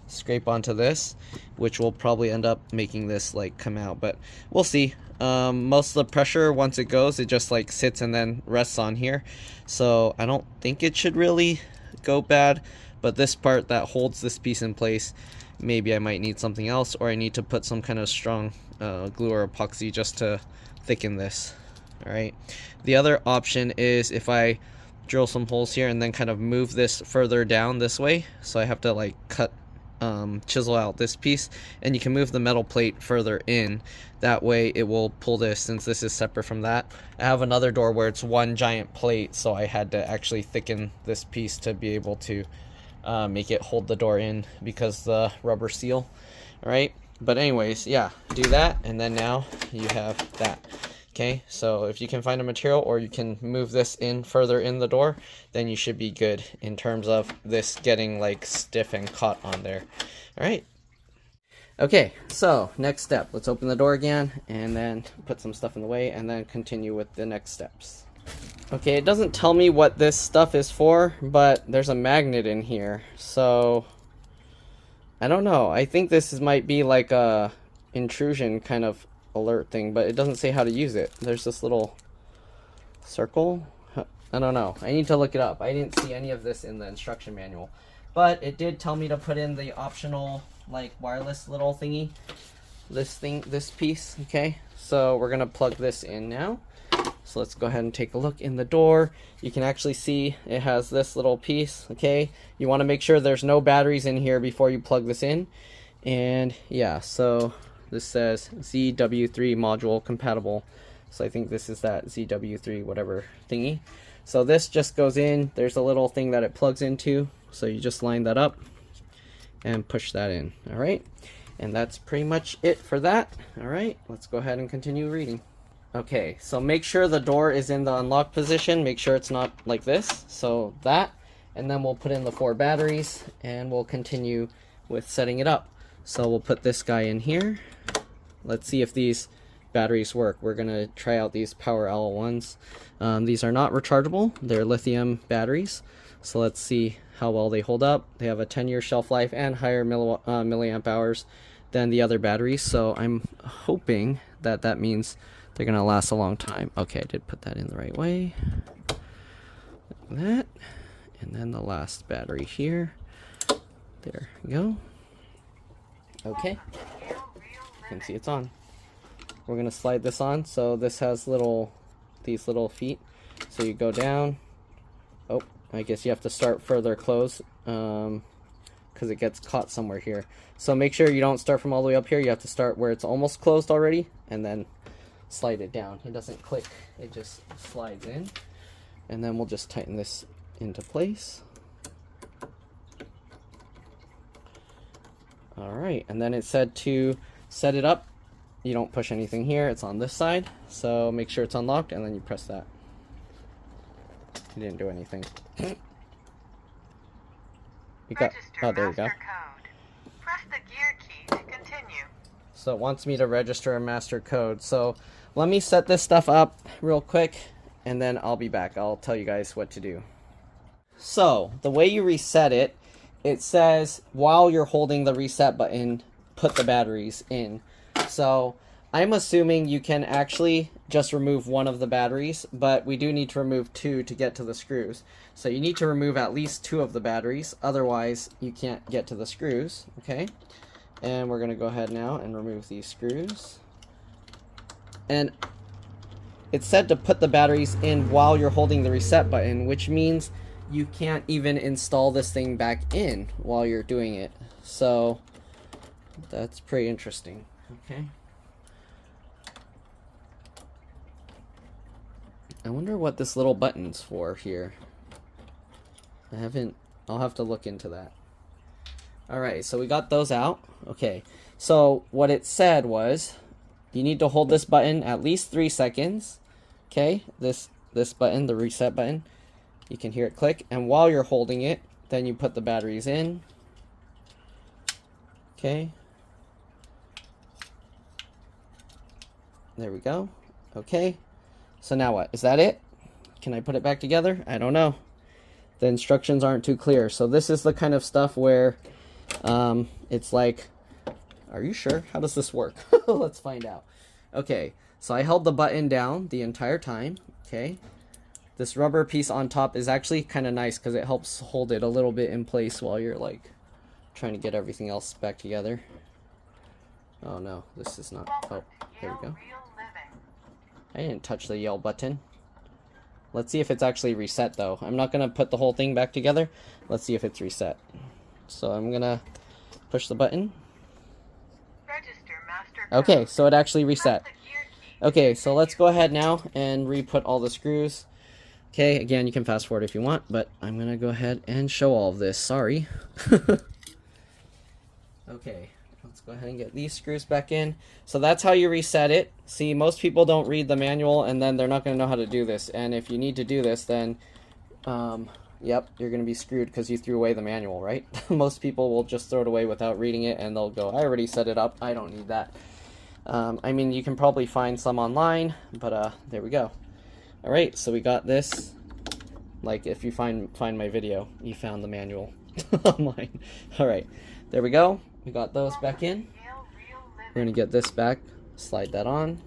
scrape onto this, which will probably end up making this like come out, but we'll see. Most of the pressure, once it goes, it just like sits and then rests on here, so I don't think it should really go bad. But this part that holds this piece in place, maybe I might need something else, or I need to put some kind of strong glue or epoxy just to thicken this. Alright, the other option is if I drill some holes here and then kind of move this further down this way, so I have to like chisel out this piece, and you can move the metal plate further in. That way it will pull this, since this is separate from that. I have another door where it's one giant plate, so I had to actually thicken this piece to be able to make it hold the door in, because the rubber seal. Alright, but anyways, yeah, do that, and then now you have that. Okay, so if you can find a material, or you can move this in further in the door, then you should be good in terms of this getting like stiff and caught on there. Alright. Okay, so next step. Let's open the door again, and then put some stuff in the way, and then continue with the next steps. Okay, it doesn't tell me what this stuff is for, but there's a magnet in here, so I don't know. I think this might be like a intrusion kind of alert thing, but it doesn't say how to use it. There's this little circle. I don't know. I need to look it up. I didn't see any of this in the instruction manual, but it did tell me to put in the optional like wireless little thingy, this piece. Okay, so we're gonna plug this in now. So let's go ahead and take a look in the door. You can actually see it has this little piece. Okay, you want to make sure there's no batteries in here before you plug this in, And yeah, so this says ZW3 module compatible. So I think this is that ZW3 whatever thingy. So this just goes in. There's a little thing that it plugs into. So you just line that up and push that in. All right. And that's pretty much it for that. All right, let's go ahead and continue reading. Okay, so make sure the door is in the unlock position. Make sure it's not like this. So that, and then we'll put in the 4 batteries and we'll continue with setting it up. So we'll put this guy in here. Let's see if these batteries work. We're gonna try out these Power L1s. These are not rechargeable. They're lithium batteries. So let's see how well they hold up. They have a 10-year shelf life and higher milliamp hours than the other batteries. So I'm hoping that that means they're gonna last a long time. Okay, I did put that in the right way. Like that. And then the last battery here. There we go. Okay. You can see it's on. We're gonna slide this on. So this has these little feet. So you go down. Oh, I guess you have to start further close because it gets caught somewhere here. So make sure you don't start from all the way up here. You have to start where it's almost closed already and then slide it down. It doesn't click, it just slides in. And then we'll just tighten this into place. Alright, and then it said to set it up. You don't push anything here, it's on this side. So make sure it's unlocked and then you press that. You didn't do anything. You got, oh, there you go. Press the gear key to continue. So it wants me to register a master code. So let me set this stuff up real quick and then I'll be back. I'll tell you guys what to do. So the way you reset it, it says while you're holding the reset button, put the batteries in. So I'm assuming you can actually just remove one of the batteries, but we do need to remove 2 to get to the screws. So you need to remove at least 2 of the batteries, otherwise you can't get to the screws, okay? And we're gonna go ahead now and remove these screws. And it said to put the batteries in while you're holding the reset button, which means you can't even install this thing back in while you're doing it. So that's pretty interesting, okay? I wonder what this little button's for here. I'll have to look into that. Alright, so we got those out. Okay, so what it said was you need to hold this button at least 3 seconds. Okay, this button, the reset button. You can hear it click, and while you're holding it, then you put the batteries in. Okay. There we go. Okay. So now what? Is that it? Can I put it back together? I don't know. The instructions aren't too clear. So this is the kind of stuff where it's like, are you sure? How does this work? Let's find out. Okay, so I held the button down the entire time. Okay. This rubber piece on top is actually kind of nice because it helps hold it a little bit in place while you're like trying to get everything else back together. Oh no, this is not. Oh, there we go. I didn't touch the Yale button. Let's see if it's actually reset though. I'm not going to put the whole thing back together. Let's see if it's reset. So I'm going to push the button. Okay, so it actually reset. Okay, so let's go ahead now and re-put all the screws. Okay, again, you can fast forward if you want, but I'm going to go ahead and show all of this. Sorry. Okay. Let's go ahead and get these screws back in. So that's how you reset it. See, most people don't read the manual and then they're not going to know how to do this. And if you need to do this, then, yep, you're going to be screwed because you threw away the manual, right? Most people will just throw it away without reading it and they'll go, I already set it up. I don't need that. I mean, you can probably find some online, but there we go. All right, so we got this. Like, if you find my video, you found the manual online. All right, there we go. We got those back in. We're going to get this back, slide that on,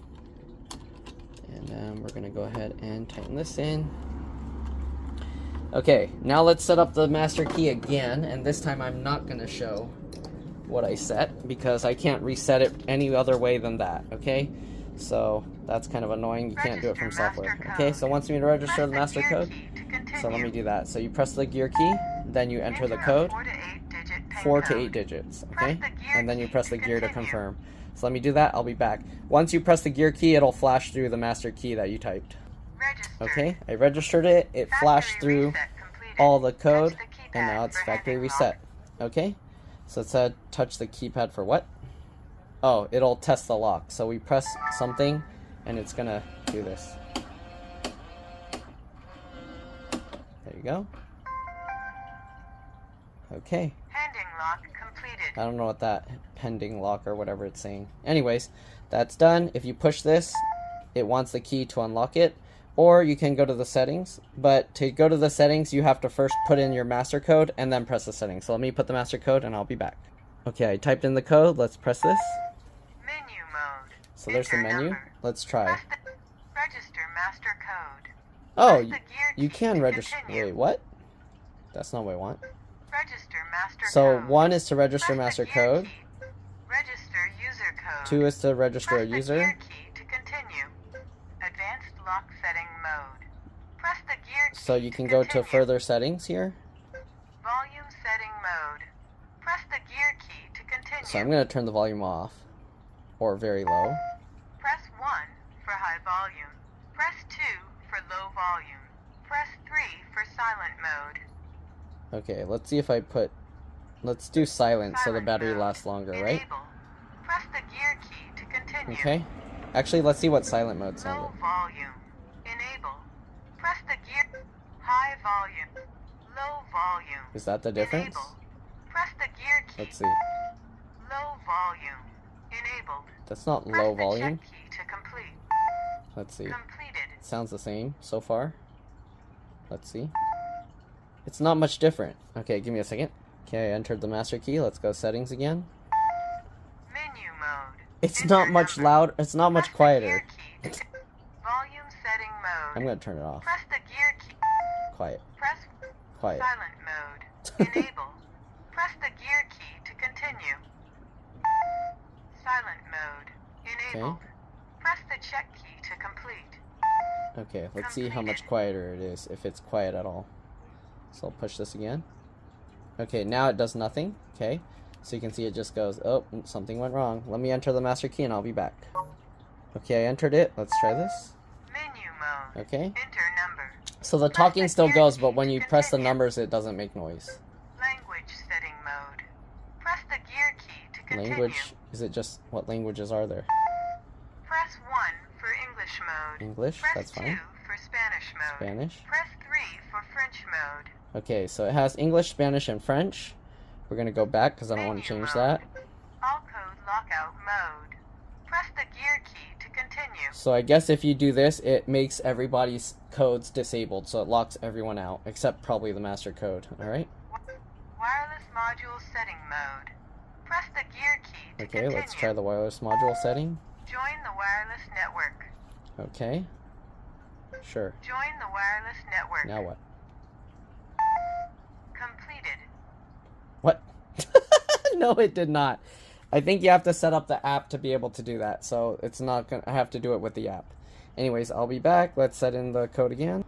and then we're going to go ahead and tighten this in. Okay, now let's set up the master key again, and this time I'm not going to show what I set because I can't reset it any other way than that, okay? So that's kind of annoying. You can't do it from software. Okay, so it wants me to register the master code. So let me do that. So you press the gear key, then you enter the code. 4 to code. 8 digits, Press okay? the gear And then you key press to the gear to continue. confirm. So let me do that, I'll be back. Once you press the gear key, it'll flash through the master key that you typed. Registered. Okay, I registered it, it flashed Factory through reset completed. all the code, Touch the keypad and now it's for factory handing reset. Okay, so it said touch the keypad for what? Oh, it'll test the lock. So we press something, and it's gonna do this. There you go. Okay. Handing lock completed. I don't know what that pending lock or whatever it's saying. Anyways, that's done. If you push this, it wants the key to unlock it. Or you can go to the settings. But to go to the settings, you have to first put in your master code and then press the settings. So let me put the master code and I'll be back. Okay, I typed in the code. Let's press this. Menu mode. So there's the Enter menu. number. Let's try. Press the register master code. Oh, Press the gear you key can to register. continue. Wait, what? That's not what I want. Register master So code. 1 is to register Press the master gear code. key. Register user code. 2 is to register a Press the user. gear key to continue. Advanced lock setting mode. Press the gear key So you can go to continue. further settings here. Volume setting mode. Press the gear key to continue. So I'm going to turn the volume off. Or very low. Press 1 for high volume. Press 2 for low volume. Press 3 for silent mode. Okay, let's see if I put... Let's do silent so the Silent battery mode. lasts longer, right? Enable. Press the gear key to continue. Okay. Actually, let's see what silent mode Low sounded. volume. Enable. Press the gear. High volume. Low volume. Is that the difference? Enable. Press the gear key. Let's see. Low volume. Enabled. That's not Press low the volume. check key to complete. Let's see. Completed. Sounds the same so far. Let's see. It's not much different. Okay, give me a second. Okay, I entered the master key. Let's go settings again. Menu mode. It's Enter not much number. loud. It's not much Press the quieter. gear key to volume setting mode. I'm gonna turn it off. Press the gear key. Quiet. Press Quiet. silent mode. Enable. Press the gear key to continue. Silent mode. Enabled. Press the check key to complete. Okay, let's see how much quieter it is, if it's quiet at all. So I'll push this again. Okay, now it does nothing. Okay, so you can see it just goes, oh, something went wrong. Let me enter the master key and I'll be back. Okay, I entered it. Let's try this. Menu mode. Okay. Enter number. So the talking still goes, but when you press the numbers, it doesn't make noise. Language setting mode. Press the gear key to continue. Language, is it just, what languages are there? Press 1 for English mode. English, Press that's 2 fine. for Spanish mode. Spanish. Press 3 for French mode. Okay, so it has English, Spanish, and French. We're gonna go back because I don't want to Menu change mode. that. All code lockout mode. Press the gear key to continue. So I guess if you do this, it makes everybody's codes disabled, so it locks everyone out, except probably the master code, alright? Wireless module setting mode. Press the gear key to Okay, continue. let's try the wireless module setting. Join the wireless network. Okay. Sure. Join the wireless network. Now what? Completed. What? No, it did not. I think you have to set up the app to be able to do that, so it's not gonna, I have to do it with the app. Anyways, I'll be back. Let's set in the code again.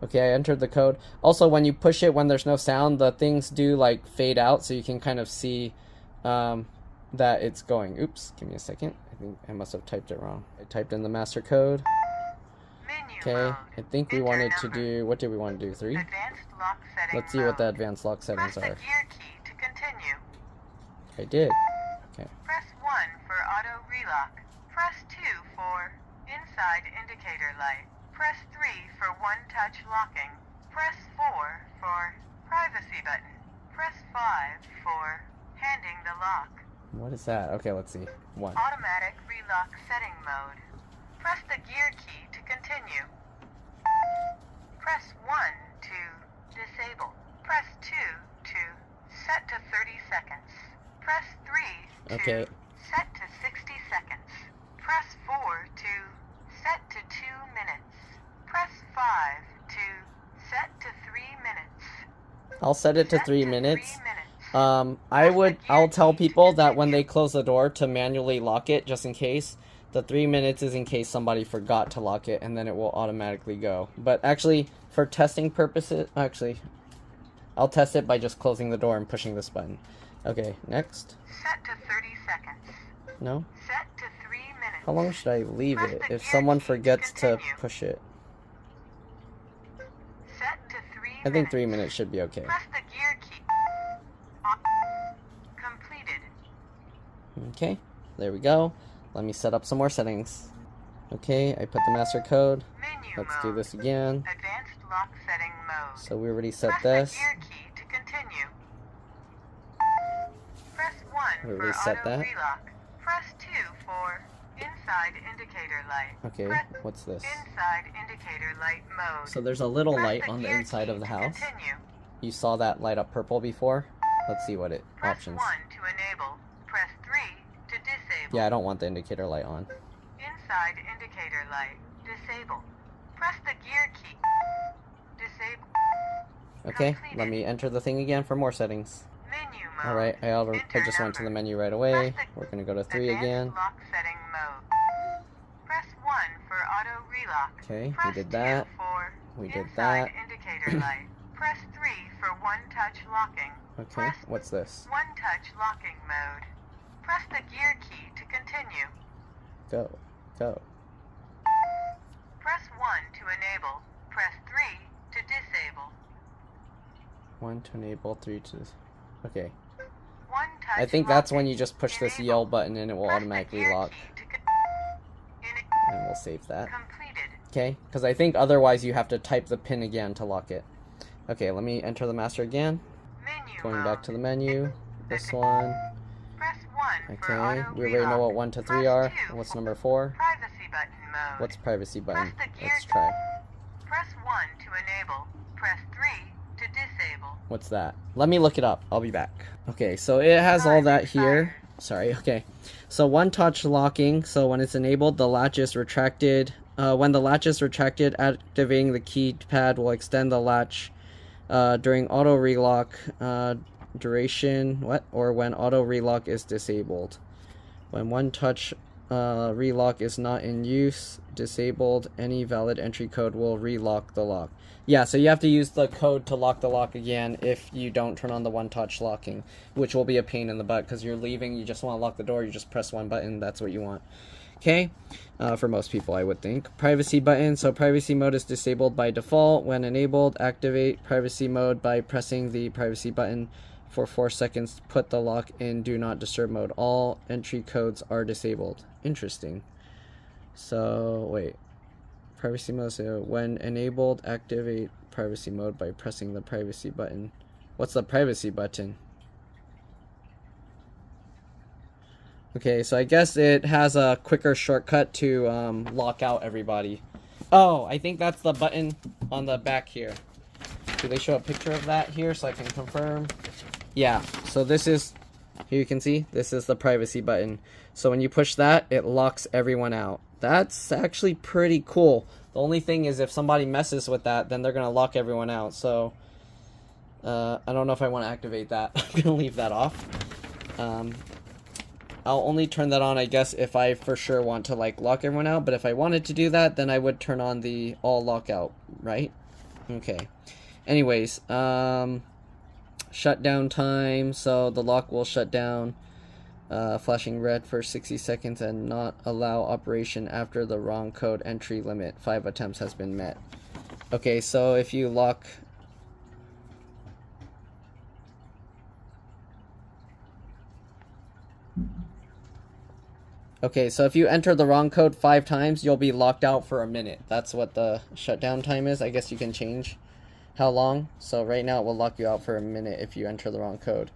Okay, I entered the code. Also, when you push it when there's no sound, the things do like fade out, so you can kind of see that it's going. Oops, give me a second. I think I must have typed it wrong. I typed in the master code. Menu Okay, mode. I think we Enter wanted to number. do, what did we want to do, 3? Advanced lock setting Let's see what the mode. advanced lock settings Press the are. gear key to continue. I did. Okay. Press 1 for auto relock. Press 2 for inside indicator light. Press 3 for one-touch locking. Press 4 for privacy button. Press 5 for handing the lock. What is that? Okay, let's see. 1. Automatic relock setting mode. Press the gear key to continue. Press 1 to disable. Press 2 to set to 30 seconds. Press 3 to Okay. set to 60 seconds. Press 4 to set to 2 minutes. Press 5 to set to 3 minutes. I'll set it to Set 3 to minutes. 3 minutes. I'll tell people that when they close the door to manually lock it, just in case. The 3 minutes is in case somebody forgot to lock it, and then it will automatically go. But actually, for testing purposes, actually, I'll test it by just closing the door and pushing this button. Okay, next. Set to 30 seconds. No? Set to 3 minutes. How long should I leave Press it the if gear someone key forgets to continue. push it? Set to 3 I think minutes. 3 minutes should be okay. Press the gear key. Completed. Okay, there we go. Let me set up some more settings. Okay, I put the master code. Menu Let's mode. do this again. Advanced lock setting mode. So we already set Press this. the gear key to continue. Press 1 We for already set auto that. relock. Press 2 for inside indicator light. Okay, Press what's this? inside indicator light mode. So there's a little Press light on the gear inside key of the to house. Continue. You saw that light up purple before? Let's see what it Press options. 1 to enable. Press 3 to disable. Yeah, I don't want the indicator light on. Inside indicator light. Disable. Press the gear key. Disable. Okay, Completed. let me enter the thing again for more settings. Menu mode. Alright, I just went to the menu right away. We're gonna go to 3 Advanced again. lock setting mode. Press 1 for auto relock. Okay, we Press did 2 that. for We did inside that. indicator light. Press 3 for one-touch locking. Okay, Press what's this? one-touch locking mode. Press the gear key to continue. Go, go. Press 1 to enable. Press 3 to disable. 1 to enable, 3 to... Okay, One-touch I think that's when locking. you just push this Enable. Yale button and it will Press the automatically gear lock. key to And we'll save that. completed. Okay, because I think otherwise you have to type the pin again to lock it. Okay, let me enter the master again. Menu Going mode. back to the menu. This one. Press 1 for Okay, auto we already know relock. what 1 to 3 Press are. 2 What's for number 4? privacy button mode. What's privacy button? Press the gear Let's key. try. Press 1 to enable. Press 3 to disable. What's that? Let me look it up. I'll be back. Okay, so it has all that here. Sorry, okay. So one touch locking. So when it's enabled, the latch is retracted. When the latch is retracted, activating the keypad will extend the latch during auto relock duration. Or when auto relock is disabled. When one touch relock is not in use, disabled, any valid entry code will relock the lock. Yeah, so you have to use the code to lock the lock again if you don't turn on the one-touch locking, which will be a pain in the butt because you're leaving, you just want to lock the door, you just press one button, that's what you want. Okay, for most people I would think. Privacy button, so privacy mode is disabled by default. When enabled, activate privacy mode by pressing the privacy button for 4 seconds. Put the lock in do not disturb mode. All entry codes are disabled. Interesting. So, wait. Privacy mode, so when enabled, activate privacy mode by pressing the privacy button. What's the privacy button? Okay, so I guess it has a quicker shortcut to lock out everybody. Oh, I think that's the button on the back here. Do they show a picture of that here so I can confirm? Yeah, so this is, here you can see, this is the privacy button. So when you push that, it locks everyone out. That's actually pretty cool. The only thing is if somebody messes with that, then they're going to lock everyone out. So I don't know if I want to activate that. I'm going to leave that off. I'll only turn that on, I guess, if I for sure want to like lock everyone out. But if I wanted to do that, then I would turn on the all lockout, right? Okay. Anyways, shutdown time. So the lock will shut down. Flashing red for 60 seconds and not allow operation after the wrong code entry limit. 5 attempts has been met. Okay, so if you lock... Okay, so if you enter the wrong code 5 times, you'll be locked out for a minute. That's what the shutdown time is. I guess you can change how long. So right now it will lock you out for a minute if you enter the wrong code.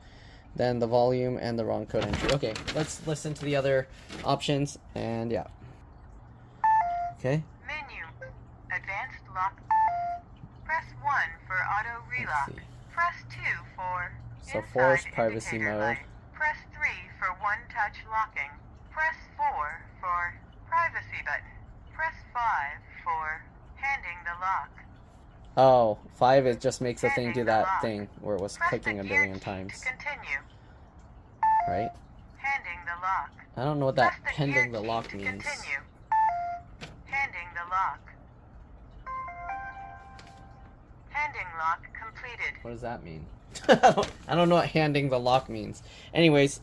Then the volume and the wrong code entry. Okay, let's listen to the other options, and yeah. Okay. Menu. Advanced lock. Press 1 for auto relock. see. Press 2 for So 4 is inside privacy indicator mode. light. Press 3 for one-touch locking. Press 4 for privacy button. Press 5 for handing the lock. Oh, 5 it just makes the thing Handing do the that lock. thing where it was Press clicking the a gear billion key times, to continue. right? Handing the lock. I don't know what that Press the gear pending the key lock to means. Handing lock completed. What does that mean? I don't know what handing the lock means. Anyways,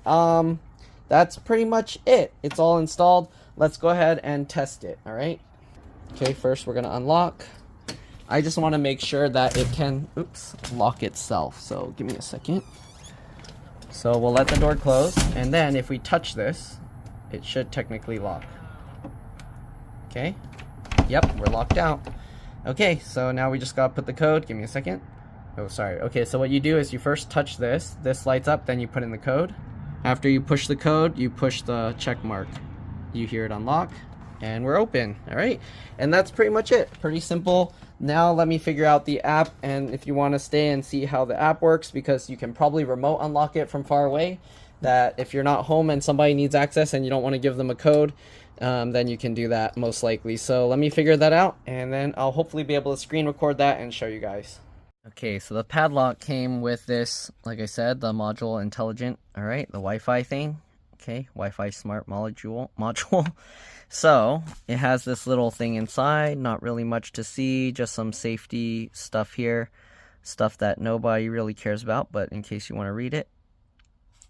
that's pretty much it. It's all installed. Let's go ahead and test it, all right? Okay, first we're gonna unlock. I just want to make sure that it can, lock itself. So give me a second. So we'll let the door close, and then if we touch this, it should technically lock. Okay. Yep, we're locked out. Okay, so now we just gotta put the code. Give me a second. Oh, sorry. Okay, so what you do is you first touch this. This lights up, then you put in the code. After you push the code, you push the check mark. You hear it unlock, and we're open. All right, and that's pretty much it. Pretty simple. Now let me figure out the app, and if you want to stay and see how the app works, because you can probably remote unlock it from far away, that if you're not home and somebody needs access and you don't want to give them a code, then you can do that most likely. So let me figure that out, and then I'll hopefully be able to screen record that and show you guys. Okay, so the padlock came with this, like I said, the module intelligent, all right, the Wi-Fi thing. Okay, Wi-Fi smart module. So it has this little thing inside, not really much to see, just some safety stuff here, stuff that nobody really cares about, but in case you want to read it.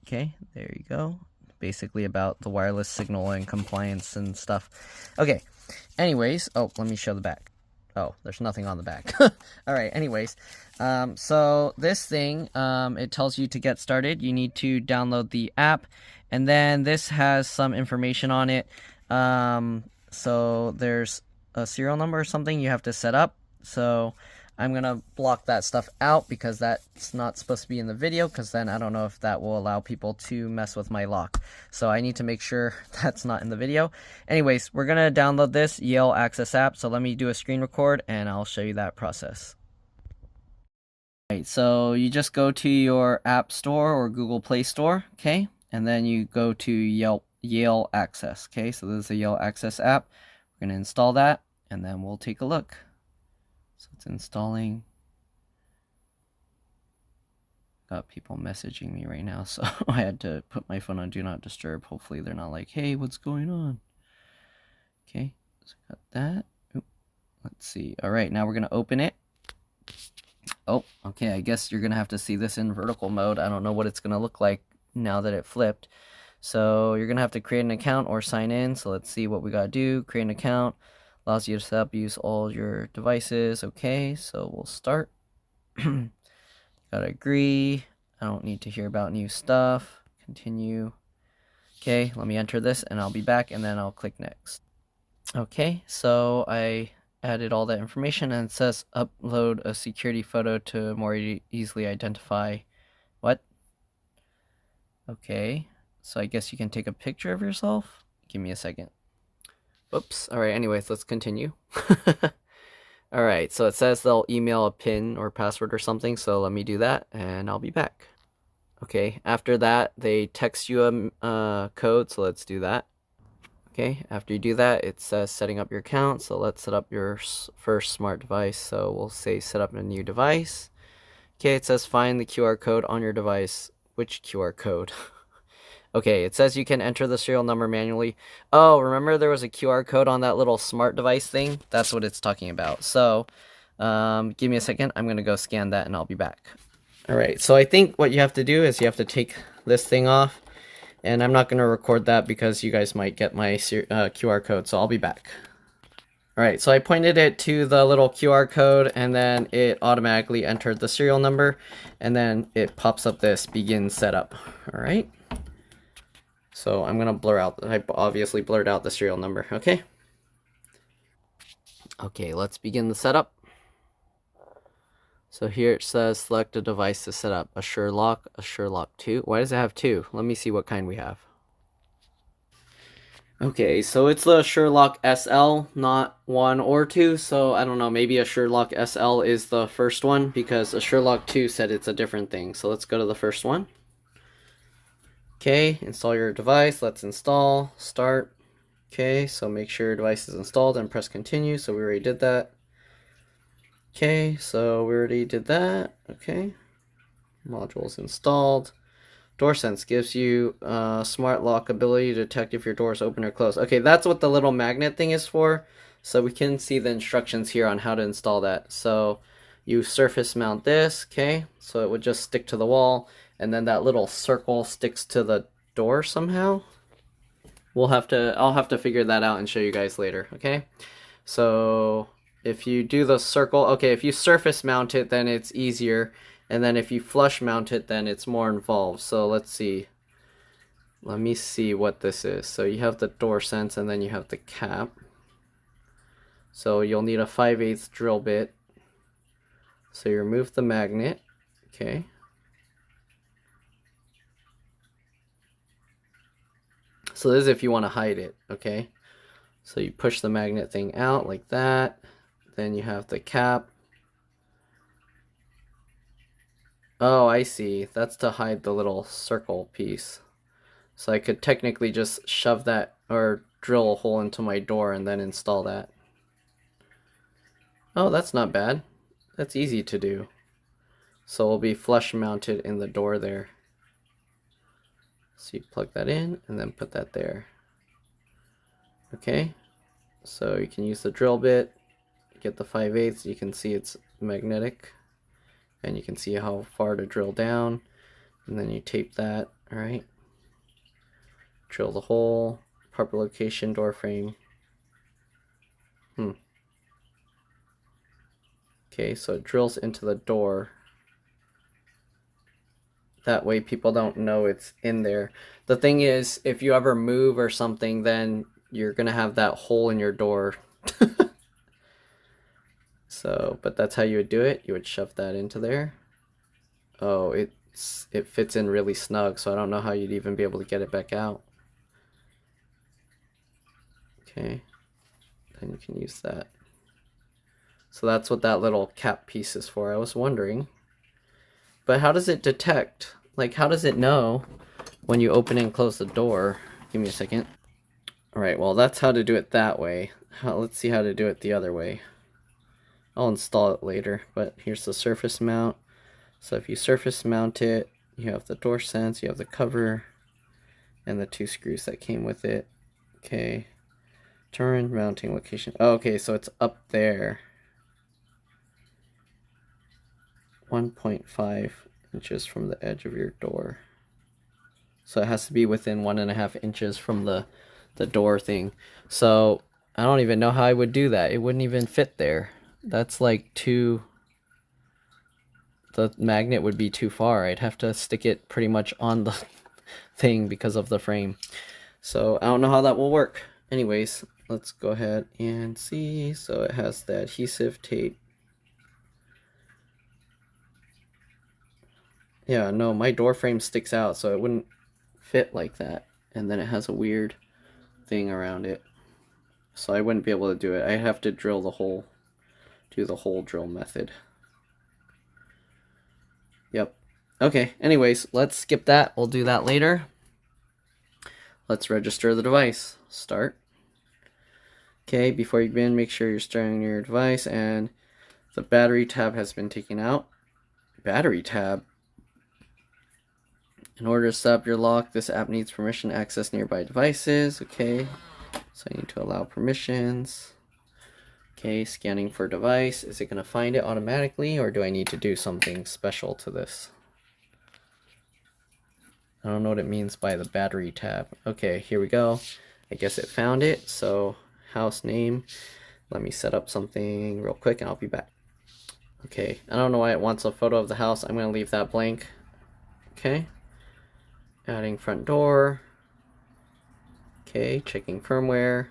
Okay, there you go. Basically about the wireless signal and compliance and stuff. Okay, anyways, oh, let me show the back. Oh, there's nothing on the back. All right, anyways, so this thing, it tells you to get started. You need to download the app, and then this has some information on it. So there's a serial number or something you have to set up. So I'm going to block that stuff out because that's not supposed to be in the video, because then I don't know if that will allow people to mess with my lock. So I need to make sure that's not in the video. Anyways, we're going to download this Yale Access app. So let me do a screen record and I'll show you that process. Alright, so you just go to your App Store or Google Play Store, okay? And then you go to Yale Access, okay? So this is a Yale Access app. We're going to install that and then we'll take a look. So it's installing. Got people messaging me right now, so I had to put my phone on Do Not Disturb. Hopefully they're not like, hey, what's going on? Okay, so got that. Oop. Let's see. All right, now we're going to open it. Oh, okay, I guess you're going to have to see this in vertical mode. I don't know what it's going to look like now that it flipped. So you're going to have to create an account or sign in. So let's see what we got to do. Create an account. Allows you to set up, use all your devices. Okay, so we'll start. Gotta agree. I don't need to hear about new stuff. Continue. Okay, let me enter this and I'll be back, and then I'll click next. Okay, so I added all that information, and it says upload a security photo to more easily identify. What? Okay, so I guess you can take a picture of yourself. Give me a second. Oops. All right, anyways, let's continue. All right, so it says they'll email a PIN or password or something, so let me do that, and I'll be back. Okay, after that, they text you a code, so let's do that. Okay, after you do that, it says setting up your account, so let's set up your first smart device, so we'll say set up a new device. Okay, it says find the QR code on your device. Which QR code? Okay, it says you can enter the serial number manually. Oh, remember there was a QR code on that little smart device thing? That's what it's talking about. So, give me a second. I'm going to go scan that and I'll be back. All right, so I think what you have to do is you have to take this thing off. And I'm not going to record that because you guys might get my QR code, so I'll be back. All right, so I pointed it to the little QR code, and then it automatically entered the serial number, and then it pops up this begin setup. All right. So I'm going to blur out, I obviously blurred out the serial number, okay? Okay, let's begin the setup. So here it says select a device to set up, a SureLock, a SureLock 2. Why does it have 2? Let me see what kind we have. Okay, so it's the SureLock SL, not 1 or 2, so I don't know, maybe a SureLock SL is the first one, because a SureLock 2 said it's a different thing. So let's go to the first one. Okay, install your device. Let's install, start. Okay, so make sure your device is installed and press continue. So we already did that. Okay, so we already did that. Okay, modules installed. DoorSense gives you smart lock ability to detect if your door is open or closed. Okay, that's what the little magnet thing is for. So we can see the instructions here on how to install that. So you surface mount this, okay? So it would just stick to the wall, and then that little circle sticks to the door somehow. I'll have to figure that out and show you guys later, okay? So if you do the circle, okay, if you surface mount it, then it's easier, and then if you flush mount it, then it's more involved. So let's see. Let me see what this is. So you have the DoorSense, and then you have the cap. So you'll need a 5/8 drill bit. So you remove the magnet, okay. So this is if you want to hide it, okay. So you push the magnet thing out like that. Then you have the cap. Oh, I see. That's to hide the little circle piece. So I could technically just shove that or drill a hole into my door and then install that. Oh, that's not bad. That's easy to do. So it'll be flush mounted in the door there. So you plug that in and then put that there. Okay, so you can use the drill bit, get the 5/8. You can see it's magnetic, and you can see how far to drill down, and then you tape that. All right, drill the hole, proper location, door frame. Okay, so it drills into the door. That way people don't know it's in there. The thing is, if you ever move or something, then you're gonna have that hole in your door. So, but that's how you would do it. You would shove that into there. Oh, it fits in really snug, so I don't know how you'd even be able to get it back out. Okay, then you can use that. So that's what that little cap piece is for. I was wondering. But how does it detect? Like, how does it know when you open and close the door? Give me a second. Alright, well, that's how to do it that way. Let's see how to do it the other way. I'll install it later, but here's the surface mount. So if you surface mount it, you have the DoorSense, you have the cover, and the 2 screws that came with it. Okay. Turn mounting location. Oh, okay, so it's up there. 1.5 inches from the edge of your door. So it has to be within 1.5 inches from the door thing. So I don't even know how I would do that. It wouldn't even fit there. That's like the magnet would be too far. I'd have to stick it pretty much on the thing because of the frame. So I don't know how that will work. Anyways, let's go ahead and see. So it has the adhesive tape. Yeah, no, my door frame sticks out, so it wouldn't fit like that. And then it has a weird thing around it. So I wouldn't be able to do it. I'd have to drill the hole, do the hole drill method. Yep. Okay, anyways, let's skip that. We'll do that later. Let's register the device. Start. Okay, before you begin, make sure you're starting your device and the battery tab has been taken out. Battery tab? In order to set up your lock, this app needs permission to access nearby devices. Okay, so I need to allow permissions. Okay, scanning for device. Is it going to find it automatically, or do I need to do something special to this? I don't know what it means by the battery tab. Okay, here we go. I guess it found it. So house name. Let me set up something real quick and I'll be back. Okay, I don't know why it wants a photo of the house. I'm going to leave that blank. Okay. Adding front door. Okay, checking firmware.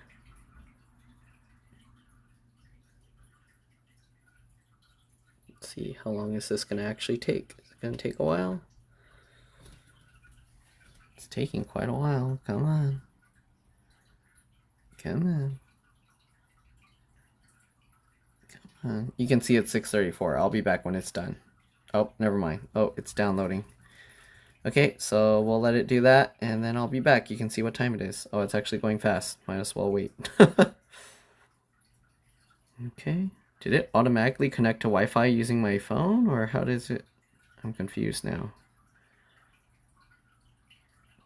Let's see, how long is this going to actually take? Is it going to take a while? It's taking quite a while. Come on. Come on. Come on. You can see it's 6:34. I'll be back when it's done. Oh, never mind. Oh, it's downloading. Okay, so we'll let it do that, and then I'll be back. You can see what time it is. Oh, it's actually going fast. Might as well wait. Okay. Did it automatically connect to Wi-Fi using my phone, or how does it? I'm confused now.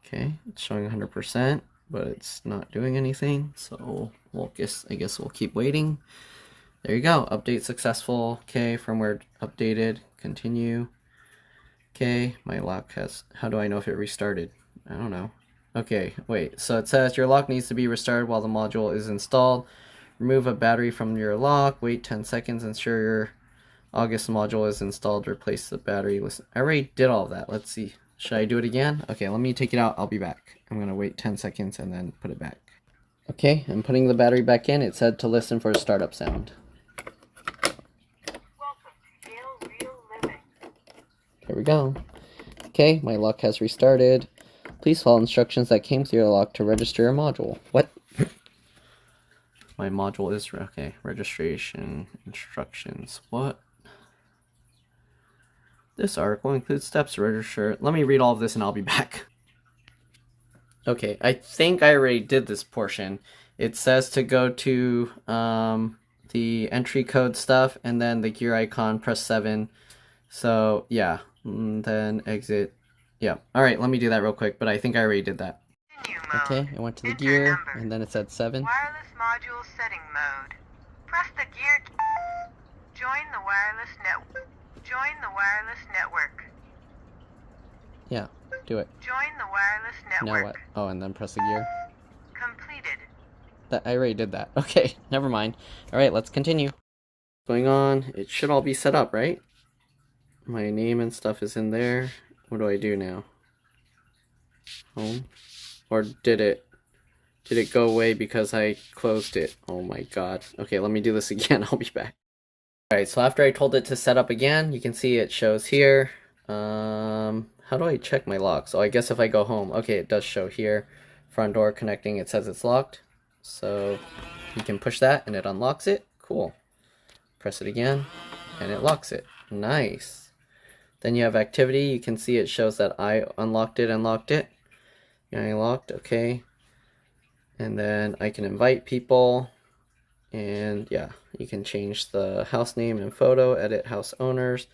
Okay, it's showing 100%, but it's not doing anything. So I guess we'll keep waiting. There you go. Update successful. Okay, firmware updated. Continue. Okay, my lock has... How do I know if it restarted? I don't know. Okay, wait. So it says your lock needs to be restarted while the module is installed. Remove a battery from your lock. Wait 10 seconds. Ensure your August module is installed. Replace the battery. Listen, I already did all of that. Let's see. Should I do it again? Okay, let me take it out. I'll be back. I'm going to wait 10 seconds and then put it back. Okay, I'm putting the battery back in. It said to listen for a startup sound. Welcome to Yale Real Living. Here we go. Okay, my lock has restarted. Please follow instructions that came through your lock to register your module. What? My module is... Okay, registration instructions. What? This article includes steps to register. Let me read all of this and I'll be back. Okay, I think I already did this portion. It says to go to the entry code stuff and then the gear icon, press 7. So, yeah, and then exit. Yeah, alright, let me do that real quick, but I think I already did that. Continue mode. Okay, I went to the Enter gear, number. and then it said 7. Wireless module setting mode. Press the gear key. Join the wireless network. Join the wireless network. Yeah, do it. Join the wireless Now network. what? Oh, and then press the gear. Completed. I already did that. Okay, never mind. Alright, let's continue. What's going on? It should all be set up, right? My name and stuff is in there. What do I do now? Home? Or did it go away because I closed it? Oh my god. Okay, let me do this again. I'll be back. Alright, so after I told it to set up again, you can see it shows here. How do I check my lock? So I guess if I go home, okay, it does show here. Front door connecting, it says it's locked. So you can push that and it unlocks it. Cool. Press it again and it locks it. Nice. Then you have activity. You can see it shows that I unlocked it and locked it. I locked, okay. And then I can invite people. And yeah, you can change the house name and photo, edit house owners.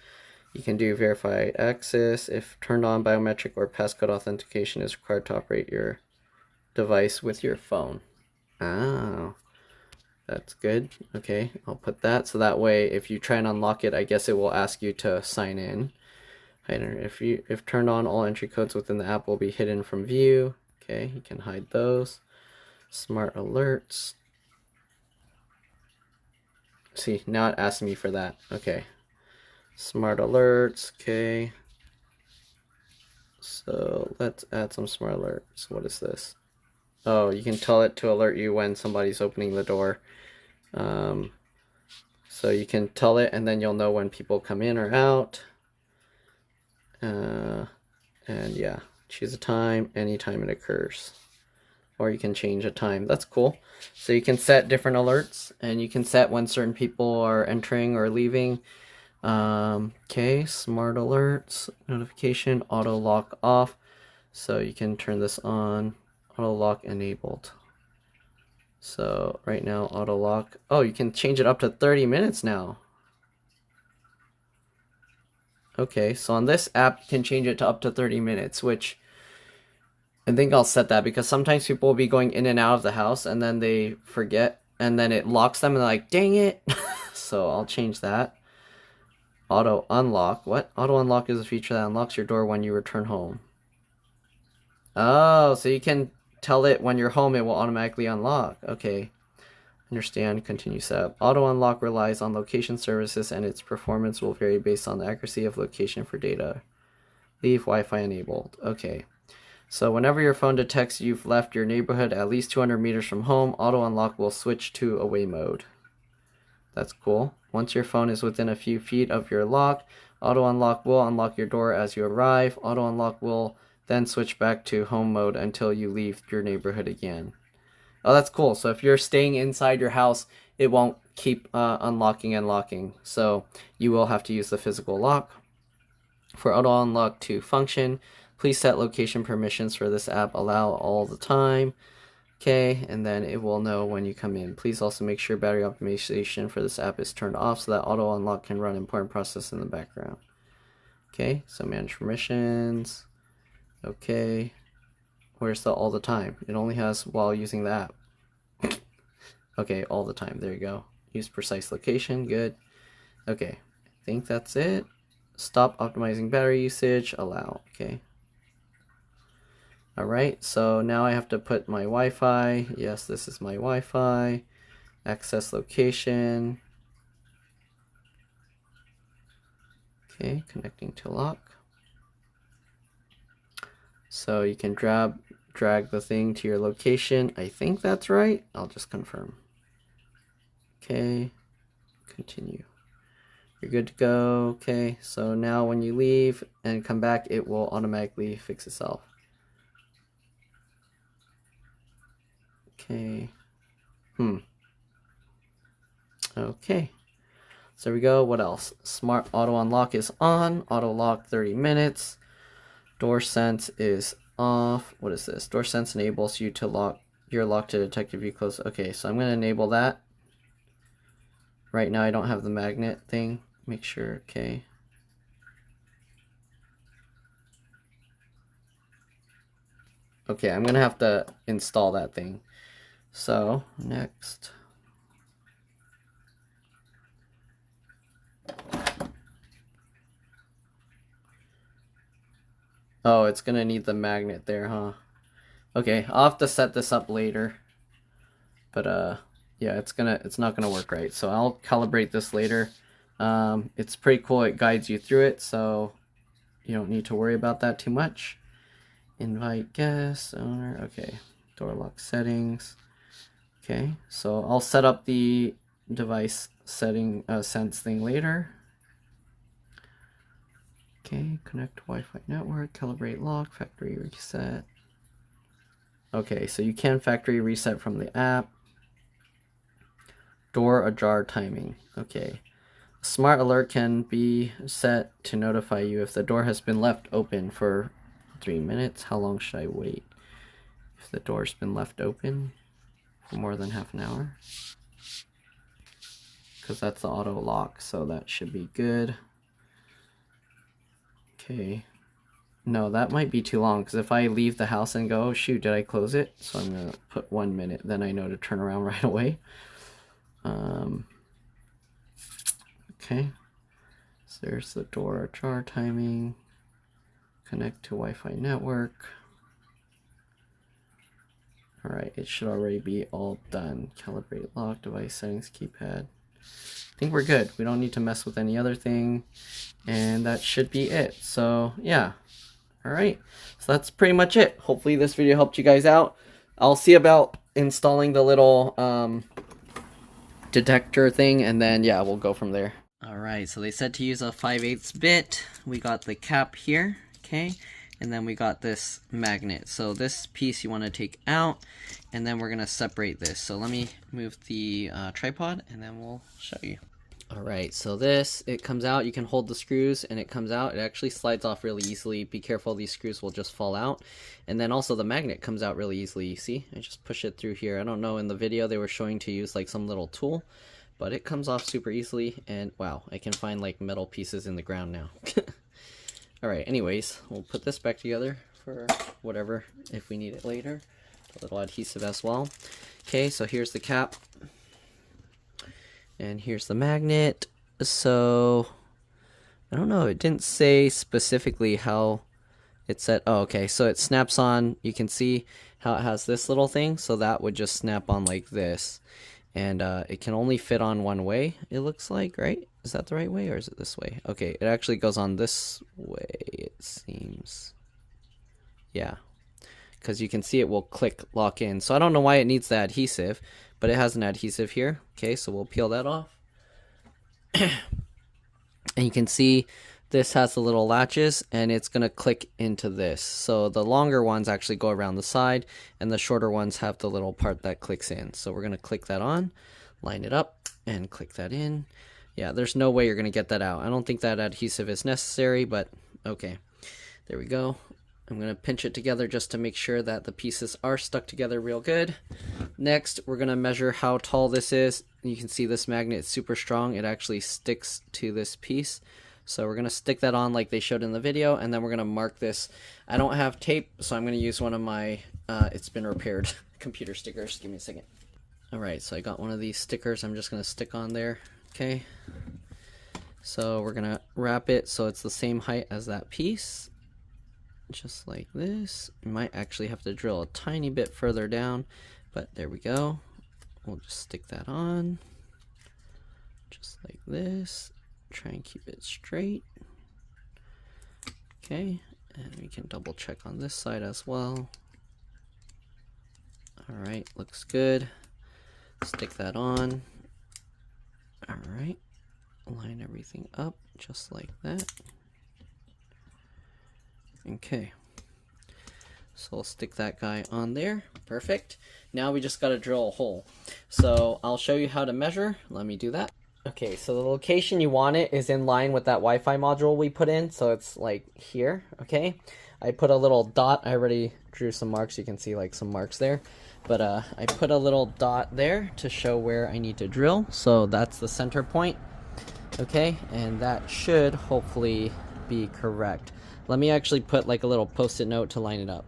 You can do verified access. If turned on, biometric or passcode authentication is required to operate your device with your phone. Oh, that's good. Okay, I'll put that. So that way, if you try and unlock it, I guess it will ask you to sign in. If turned on, all entry codes within the app will be hidden from view. Okay, you can hide those. Smart alerts. See, now it asks me for that. Okay. Smart alerts. Okay. So let's add some smart alerts. What is this? Oh, you can tell it to alert you when somebody's opening the door. So you can tell it and then you'll know when people come in or out. And yeah, choose a time, anytime it occurs. Or you can change a time. That's cool. So you can set different alerts and you can set when certain people are entering or leaving. Okay, smart alerts, notification, auto lock off. So you can turn this on, auto lock enabled. So right now, auto lock. Oh, you can change it up to 30 minutes now. Okay, so on this app, you can change it to up to 30 minutes, which I think I'll set that because sometimes people will be going in and out of the house and then they forget and then it locks them and they're like, dang it. So I'll change that. Auto unlock. What? Auto unlock is a feature that unlocks your door when you return home. Oh, so you can tell it when you're home, it will automatically unlock. Okay. Understand, continue setup. Auto unlock relies on location services and its performance will vary based on the accuracy of location for data. Leave Wi-Fi enabled. Okay. So whenever your phone detects you've left your neighborhood at least 200 meters from home, auto unlock will switch to away mode. That's cool. Once your phone is within a few feet of your lock, auto unlock will unlock your door as you arrive. Auto unlock will then switch back to home mode until you leave your neighborhood again. Oh, that's cool. So if you're staying inside your house, it won't keep unlocking and locking. So you will have to use the physical lock. For auto unlock to function, please set location permissions for this app. Allow all the time. Okay, and then it will know when you come in. Please also make sure battery optimization for this app is turned off so that auto unlock can run important process in the background. Okay, so manage permissions. Okay. Where's the all the time? It only has while using the app. Okay, all the time. There you go. use precise location, good. Okay, I think that's it. Stop optimizing battery usage, allow, okay. Alright, so now I have to put my Wi-Fi. Yes, this is my Wi-Fi. Access location. Okay, connecting to lock. So you can drag the thing to your location. I think that's right. I'll just confirm. Okay, continue. You're good to go. Okay, so now when you leave and come back, it will automatically fix itself. Okay. Okay. So there we go. What else? Smart auto unlock is on. Auto lock 30 minutes. DoorSense is off. What is this? DoorSense enables you to lock your lock to detect if you close. Okay, so I'm going to enable that. Right now I don't have the magnet thing. Make sure. Okay. Okay, I'm going to have to install that thing. So, next. Oh, it's going to need the magnet there, huh? Okay, I'll have to set this up later. But yeah, it's not gonna work right. So I'll calibrate this later. It's pretty cool. It guides you through it, so you don't need to worry about that too much. Invite guest, owner. Okay, door lock settings. Okay, so I'll set up the device setting sense thing later. Okay, connect to Wi-Fi network, calibrate lock, factory reset. Okay, so you can factory reset from the app. Door ajar timing. Okay. Smart alert can be set to notify you if the door has been left open for 3 minutes. How long should I wait? If the door's been left open for more than half an hour. Because that's the auto lock, so that should be good. Okay. No, that might be too long, because if I leave the house and go, oh shoot, did I close it? So I'm going to put 1 minute, then I know to turn around right away. Okay, so there's the door ajar timing. Connect to Wi-Fi network. Alright, it should already be all done. Calibrate lock, device settings, keypad. I think we're good. We don't need to mess with any other thing. And that should be it. So, yeah. Alright, so that's pretty much it. Hopefully this video helped you guys out. I'll see about installing the little detector thing, and then, yeah, we'll go from there. Alright, so they said to use a 5/8 bit. We got the cap here, okay? And then we got this magnet. So this piece you want to take out, and then we're going to separate this. So let me move the tripod, and then we'll show you. Alright, so this, it comes out. You can hold the screws, and it comes out. It actually slides off really easily. Be careful, these screws will just fall out. And then also the magnet comes out really easily. You see? I just push it through here. I don't know, in the video they were showing to use like some little tool, but it comes off super easily. And wow, I can find like metal pieces in the ground now. Alright, anyways, we'll put this back together for whatever, if we need it later. A little adhesive as well. Okay, so here's the cap. And here's the magnet. So, I don't know, it didn't say specifically how it said. Oh, okay, so it snaps on. You can see how it has this little thing. So that would just snap on like this. And it can only fit on one way, it looks like, right? Is that the right way, or is it this way? Okay, it actually goes on this way, it seems. Yeah, because you can see it will click lock in. So I don't know why it needs the adhesive, but it has an adhesive here. Okay, so we'll peel that off. And you can see this has the little latches, and it's going to click into this. So the longer ones actually go around the side, and the shorter ones have the little part that clicks in. So we're going to click that on, line it up, and click that in. Yeah, there's no way you're going to get that out. I don't think that adhesive is necessary, but okay. There we go. I'm going to pinch it together just to make sure that the pieces are stuck together real good. Next, we're going to measure how tall this is. You can see this magnet is super strong. It actually sticks to this piece. So we're going to stick that on like they showed in the video, and then we're going to mark this. I don't have tape, so I'm going to use one of my It's Been Repaired computer stickers. Give me a second. Alright, so I got one of these stickers I'm just going to stick on there. Okay. So we're going to wrap it so it's the same height as that piece. Just like this. You might actually have to drill a tiny bit further down, but there we go. We'll just stick that on. Just like this. Try and keep it straight. Okay, and we can double check on this side as well. Alright, looks good. Stick that on. Alright, line everything up just like that. Okay, so we'll stick that guy on there. Perfect. Now we just got to drill a hole. So I'll show you how to measure. Let me do that. Okay, so the location you want it is in line with that Wi-Fi module we put in. So it's like here, okay? I put a little dot. I already drew some marks. You can see like some marks there. But I put a little dot there to show where I need to drill. So that's the center point, okay? And that should hopefully be correct. Let me actually put like a little post-it note to line it up.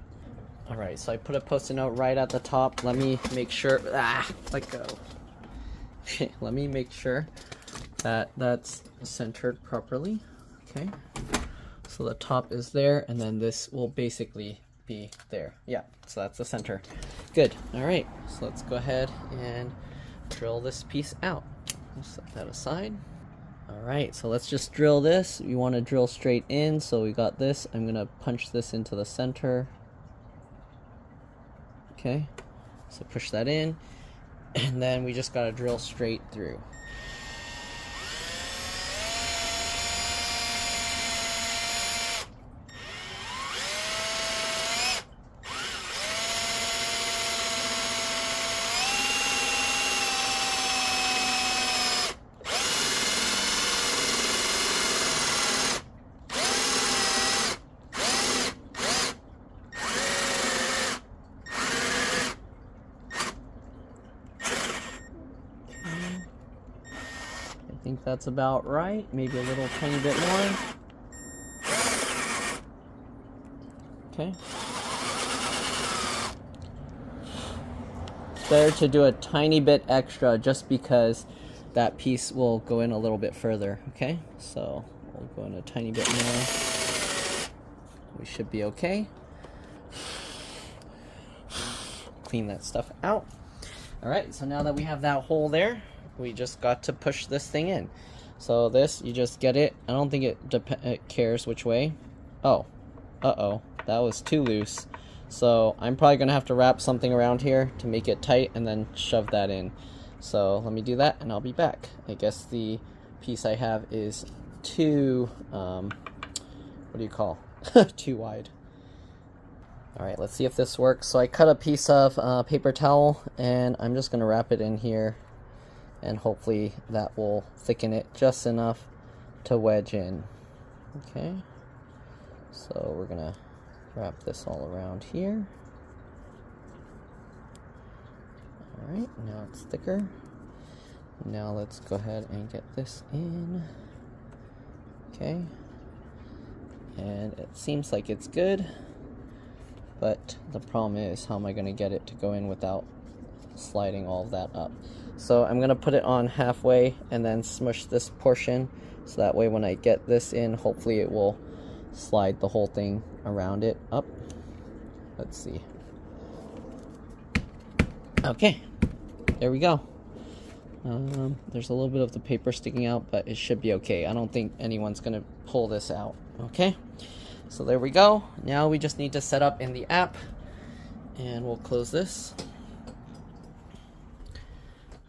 Alright, so I put a post-it note right at the top. Let me make sure, let go. Okay, let me make sure that that's centered properly. Okay, so the top is there, and then this will basically be there. Yeah, so that's the center. Good. Alright, so let's go ahead and drill this piece out. We'll set that aside. Alright, so let's just drill this. You want to drill straight in, so we got this. I'm going to punch this into the center. Okay, so push that in, and then we just got to drill straight through. I think that's about right. Maybe a little tiny bit more. Okay. It's better to do a tiny bit extra just because that piece will go in a little bit further. Okay, so we'll go in a tiny bit more. We should be okay. Clean that stuff out. Alright, so now that we have that hole there, we just got to push this thing in. So this, you just get it. I don't think it cares which way. Oh, uh-oh, that was too loose. So I'm probably gonna have to wrap something around here to make it tight and then shove that in. So let me do that and I'll be back. I guess the piece I have is too, what do you call? Too wide. Alright, let's see if this works. So I cut a piece of paper towel and I'm just gonna wrap it in here. And hopefully that will thicken it just enough to wedge in. Okay, so we're gonna wrap this all around here. Alright, now it's thicker. Now let's go ahead and get this in. Okay, and it seems like it's good, but the problem is, how am I gonna get it to go in without sliding all of that up? So I'm gonna put it on halfway and then smush this portion, so that way when I get this in, hopefully it will slide the whole thing around it up. Let's see. Okay, there we go. There's a little bit of the paper sticking out, but it should be okay. I don't think anyone's gonna pull this out. Okay, so there we go. Now we just need to set up in the app, and we'll close this.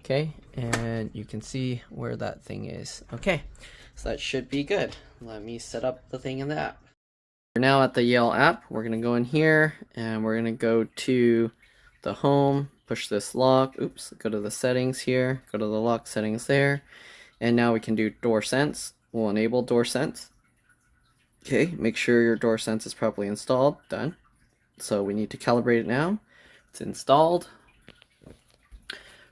Okay, and you can see where that thing is. Okay, so that should be good. Let me set up the thing in the app. We're now at the Yale app. We're gonna go in here and we're gonna go to the home, push this lock, oops, go to the settings here, go to the lock settings there, and now we can do DoorSense. We'll enable DoorSense. Okay, make sure your DoorSense is properly installed. Done. So we need to calibrate it now. It's installed.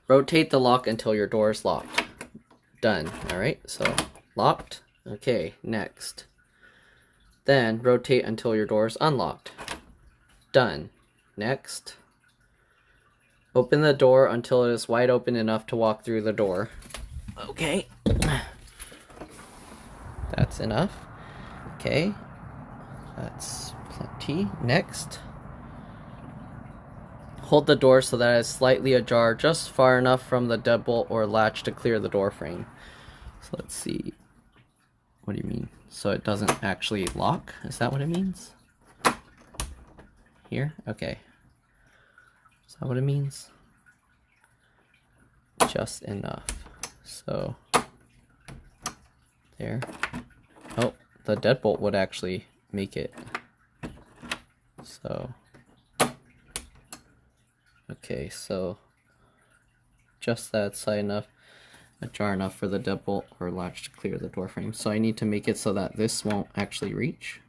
Rotate the lock until your door is locked. Done. Alright, so locked. Okay, next. Then rotate until your door is unlocked. Done. Next. Open the door until it is wide open enough to walk through the door. Okay. That's enough. Okay. That's plenty. Next. Hold the door so that it is slightly ajar, just far enough from the deadbolt or latch to clear the door frame. So let's see. What do you mean? So it doesn't actually lock? Is that what it means? Here? Okay. Is that what it means? Just enough. So there. Oh, the deadbolt would actually make it. So okay, so just that side enough, ajar enough for the deadbolt or latch to clear the door frame. So I need to make it so that this won't actually reach.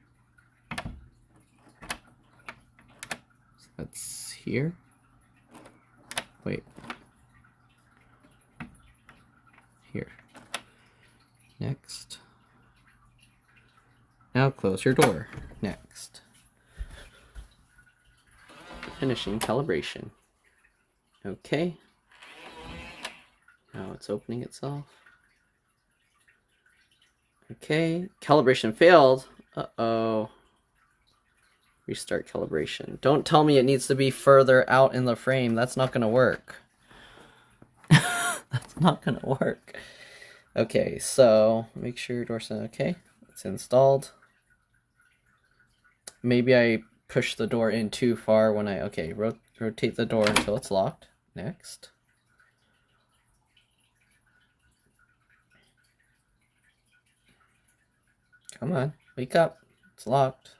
So that's here. Wait. Here. Next. Now close your door. Next. Finishing calibration. Okay. Now it's opening itself. Okay. Calibration failed. Uh-oh. Restart calibration. Don't tell me it needs to be further out in the frame. That's not going to work. That's not going to work. Okay, so make sure your DoorSense. Okay, it's installed. Maybe I push the door in too far when I... Okay, rotate the door until it's locked. Next. Come on, wake up. It's locked.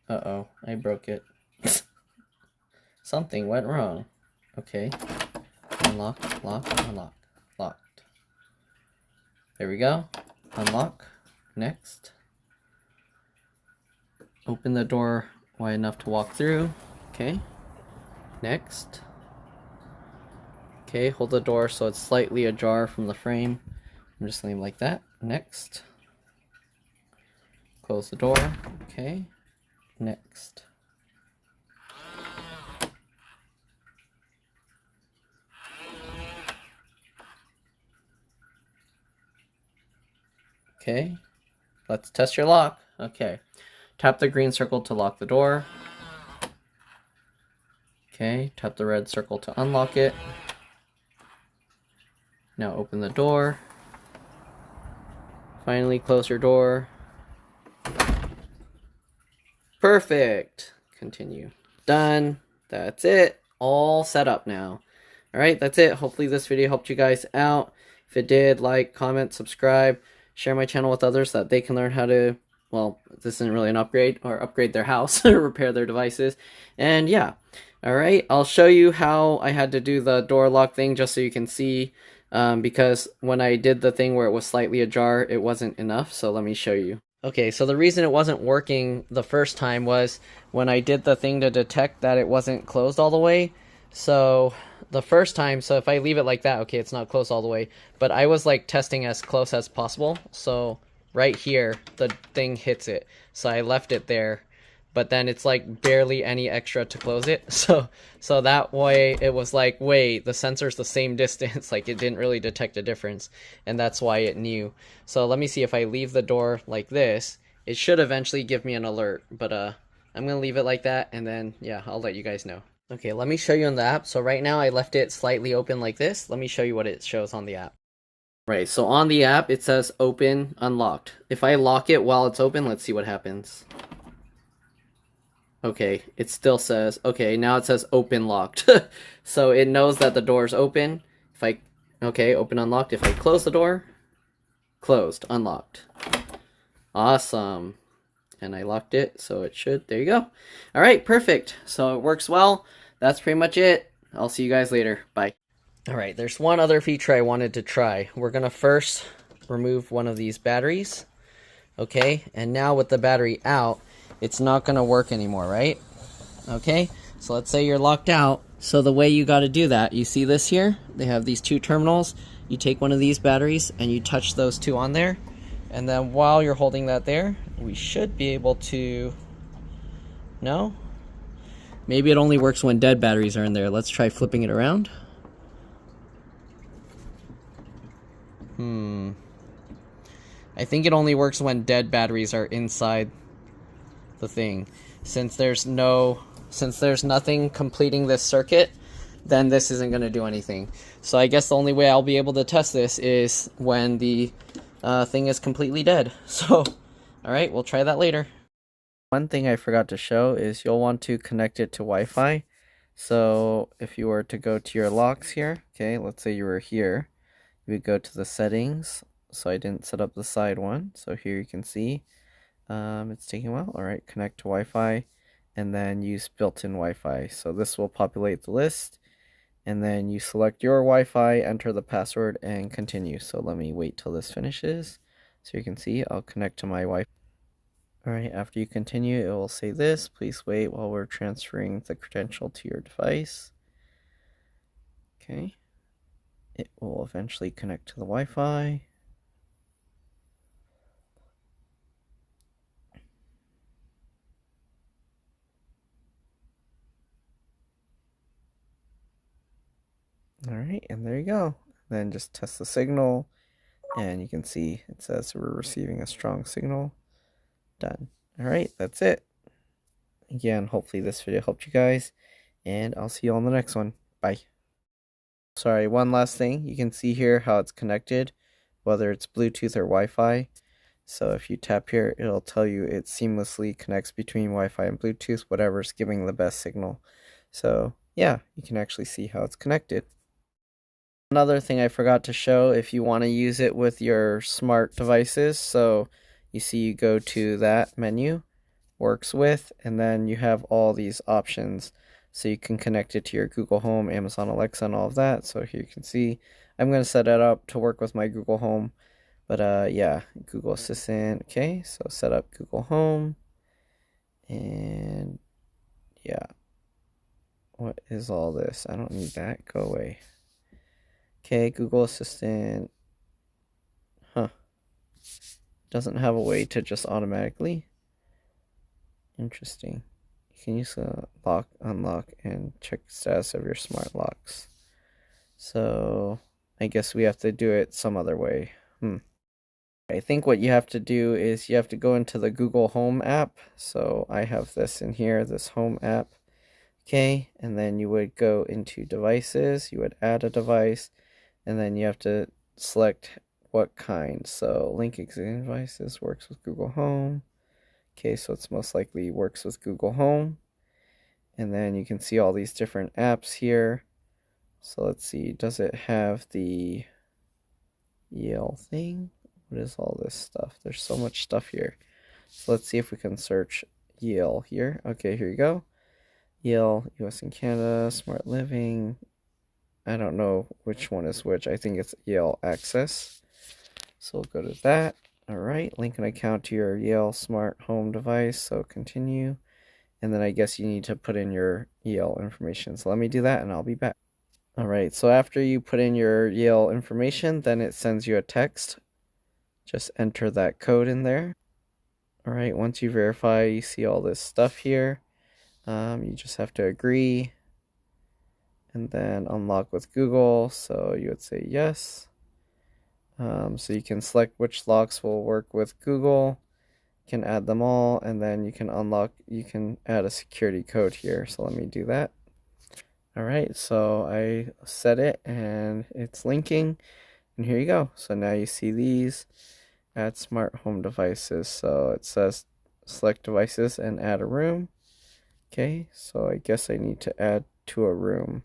Uh-oh, I broke it. Something went wrong. Okay. Unlock, lock, unlock, locked. There we go. Unlock. Next. Open the door wide enough to walk through. Okay. Next. Okay, hold the door so it's slightly ajar from the frame. I'm just leaving like that. Next. Close the door. Okay. Next. Okay. Let's test your lock. Okay. Tap the green circle to lock the door. Okay. Tap the red circle to unlock it. Now open the door. Finally close your door. Perfect. Continue. Done. That's it. All set up now. Alright, that's it. Hopefully this video helped you guys out. If it did, like, comment, subscribe, share my channel with others so that they can learn how to, well, this isn't really an upgrade, or upgrade their house or repair their devices. And yeah. Alright, I'll show you how I had to do the door lock thing just so you can see, because when I did the thing where it was slightly ajar, it wasn't enough. So let me show you. Okay, so the reason it wasn't working the first time was when I did the thing to detect that it wasn't closed all the way. So the first time, so if I leave it like that, okay, it's not closed all the way, but I was like testing as close as possible. So right here, the thing hits it. So I left it there, but then it's like barely any extra to close it. So that way it was like, wait, the sensor's the same distance. Like it didn't really detect a difference, and that's why it knew. So let me see, if I leave the door like this, it should eventually give me an alert, but I'm gonna leave it like that, and then yeah, I'll let you guys know. Okay, let me show you on the app. So right now I left it slightly open like this. Let me show you what it shows on the app. Right, so on the app it says open unlocked. If I lock it while it's open, let's see what happens. Okay, it still says, okay, now it says open locked. So it knows that the door is open. If I, okay, open unlocked. If I close the door, closed, unlocked. Awesome. And I locked it, so it should, there you go. All right, perfect. So it works well. That's pretty much it. I'll see you guys later. Bye. All right, there's one other feature I wanted to try. We're gonna first remove one of these batteries. Okay, and now with the battery out, it's not going to work anymore, right? Okay, so let's say you're locked out. So the way you got to do that, you see this here? They have these two terminals. You take one of these batteries and you touch those two on there. And then while you're holding that there, we should be able to... No? Maybe it only works when dead batteries are in there. Let's try flipping it around. I think it only works when dead batteries are inside the thing. Since there's nothing completing this circuit, then this isn't going to do anything. So I guess the only way I'll be able to test this is when the thing is completely dead. So, alright, we'll try that later. One thing I forgot to show is you'll want to connect it to Wi-Fi. So if you were to go to your locks here, okay, let's say you were here, you would go to the settings. So I didn't set up the side one. So here you can see it's taking a while. Alright, connect to Wi-Fi and then use built-in Wi-Fi. So this will populate the list and then you select your Wi-Fi, enter the password and continue. So let me wait till this finishes. So you can see I'll connect to my Wi-Fi. Alright, after you continue, it will say this. Please wait while we're transferring the credential to your device. Okay. It will eventually connect to the Wi-Fi. Alright, and there you go. Then just test the signal, and you can see it says we're receiving a strong signal. Done. Alright, that's it. Again, hopefully this video helped you guys, and I'll see you on the next one. Bye. Sorry, one last thing. You can see here how it's connected, whether it's Bluetooth or Wi-Fi. So if you tap here, it'll tell you it seamlessly connects between Wi-Fi and Bluetooth, whatever's giving the best signal. So yeah, you can actually see how it's connected. Another thing I forgot to show, if you want to use it with your smart devices, so you see you go to that menu, works with, and then you have all these options. So you can connect it to your Google Home, Amazon Alexa, and all of that. So here you can see, I'm going to set it up to work with my Google Home. But yeah, Google Assistant, okay, so set up Google Home. And yeah, what is all this? I don't need that, go away. Okay, Google Assistant, doesn't have a way to just automatically. Interesting. You can use a lock, unlock, and check the status of your smart locks. So I guess we have to do it some other way. I think what you have to do is you have to go into the Google Home app. So I have this in here, this Home app. Okay, and then you would go into devices, you would add a device, and then you have to select what kind. So link existing devices, works with Google Home. Okay, so it's most likely works with Google Home. And then you can see all these different apps here. So let's see, does it have the Yale thing? What is all this stuff? There's so much stuff here. So let's see if we can search Yale here. Okay, here you go. Yale, US and Canada, Smart Living. I don't know which one is which. I think it's Yale Access. So we'll go to that. Alright, link an account to your Yale smart home device. So continue. And then I guess you need to put in your Yale information. So let me do that and I'll be back. Alright, so after you put in your Yale information, then it sends you a text. Just enter that code in there. Alright, once you verify, you see all this stuff here. You just have to agree. And then unlock with Google. So you would say yes. So you can select which locks will work with Google. You can add them all. And then you can unlock, you can add a security code here. So let me do that. Alright, so I set it and it's linking. And here you go. So now you see these. Add smart home devices. So it says select devices and add a room. Okay, so I guess I need to add to a room.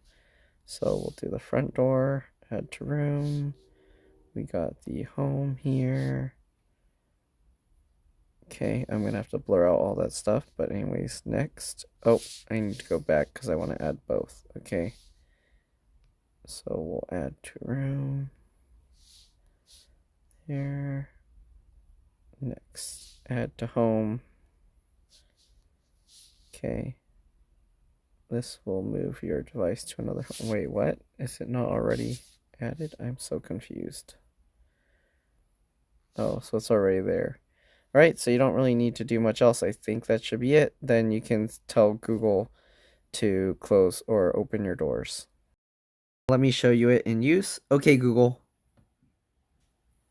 So we'll do the front door, add to room. We got the home here. Okay, I'm gonna have to blur out all that stuff, but anyways, next. Oh, I need to go back because I want to add both. Okay, so we'll add to room. Here. Next, add to home. Okay. This will move your device to another home. Wait, what? Is it not already added? I'm so confused. Oh, so it's already there. Alright, so you don't really need to do much else. I think that should be it. Then you can tell Google to close or open your doors. Let me show you it in use. Okay, Google.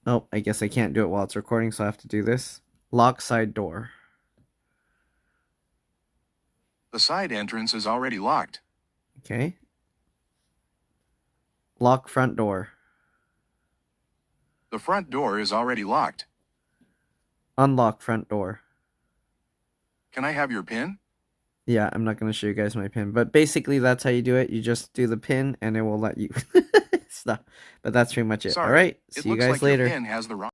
Oh, I guess I can't do it while it's recording, so I have to do this. Lock side door. The side entrance is already locked. Okay. Lock front door. The front door is already locked. Unlock front door. Can I have your PIN? Yeah, I'm not going to show you guys my PIN, but basically that's how you do it. You just do the PIN and it will let you stop. But that's pretty much it. Sorry, All right. it See you looks guys like later. your PIN has the wrong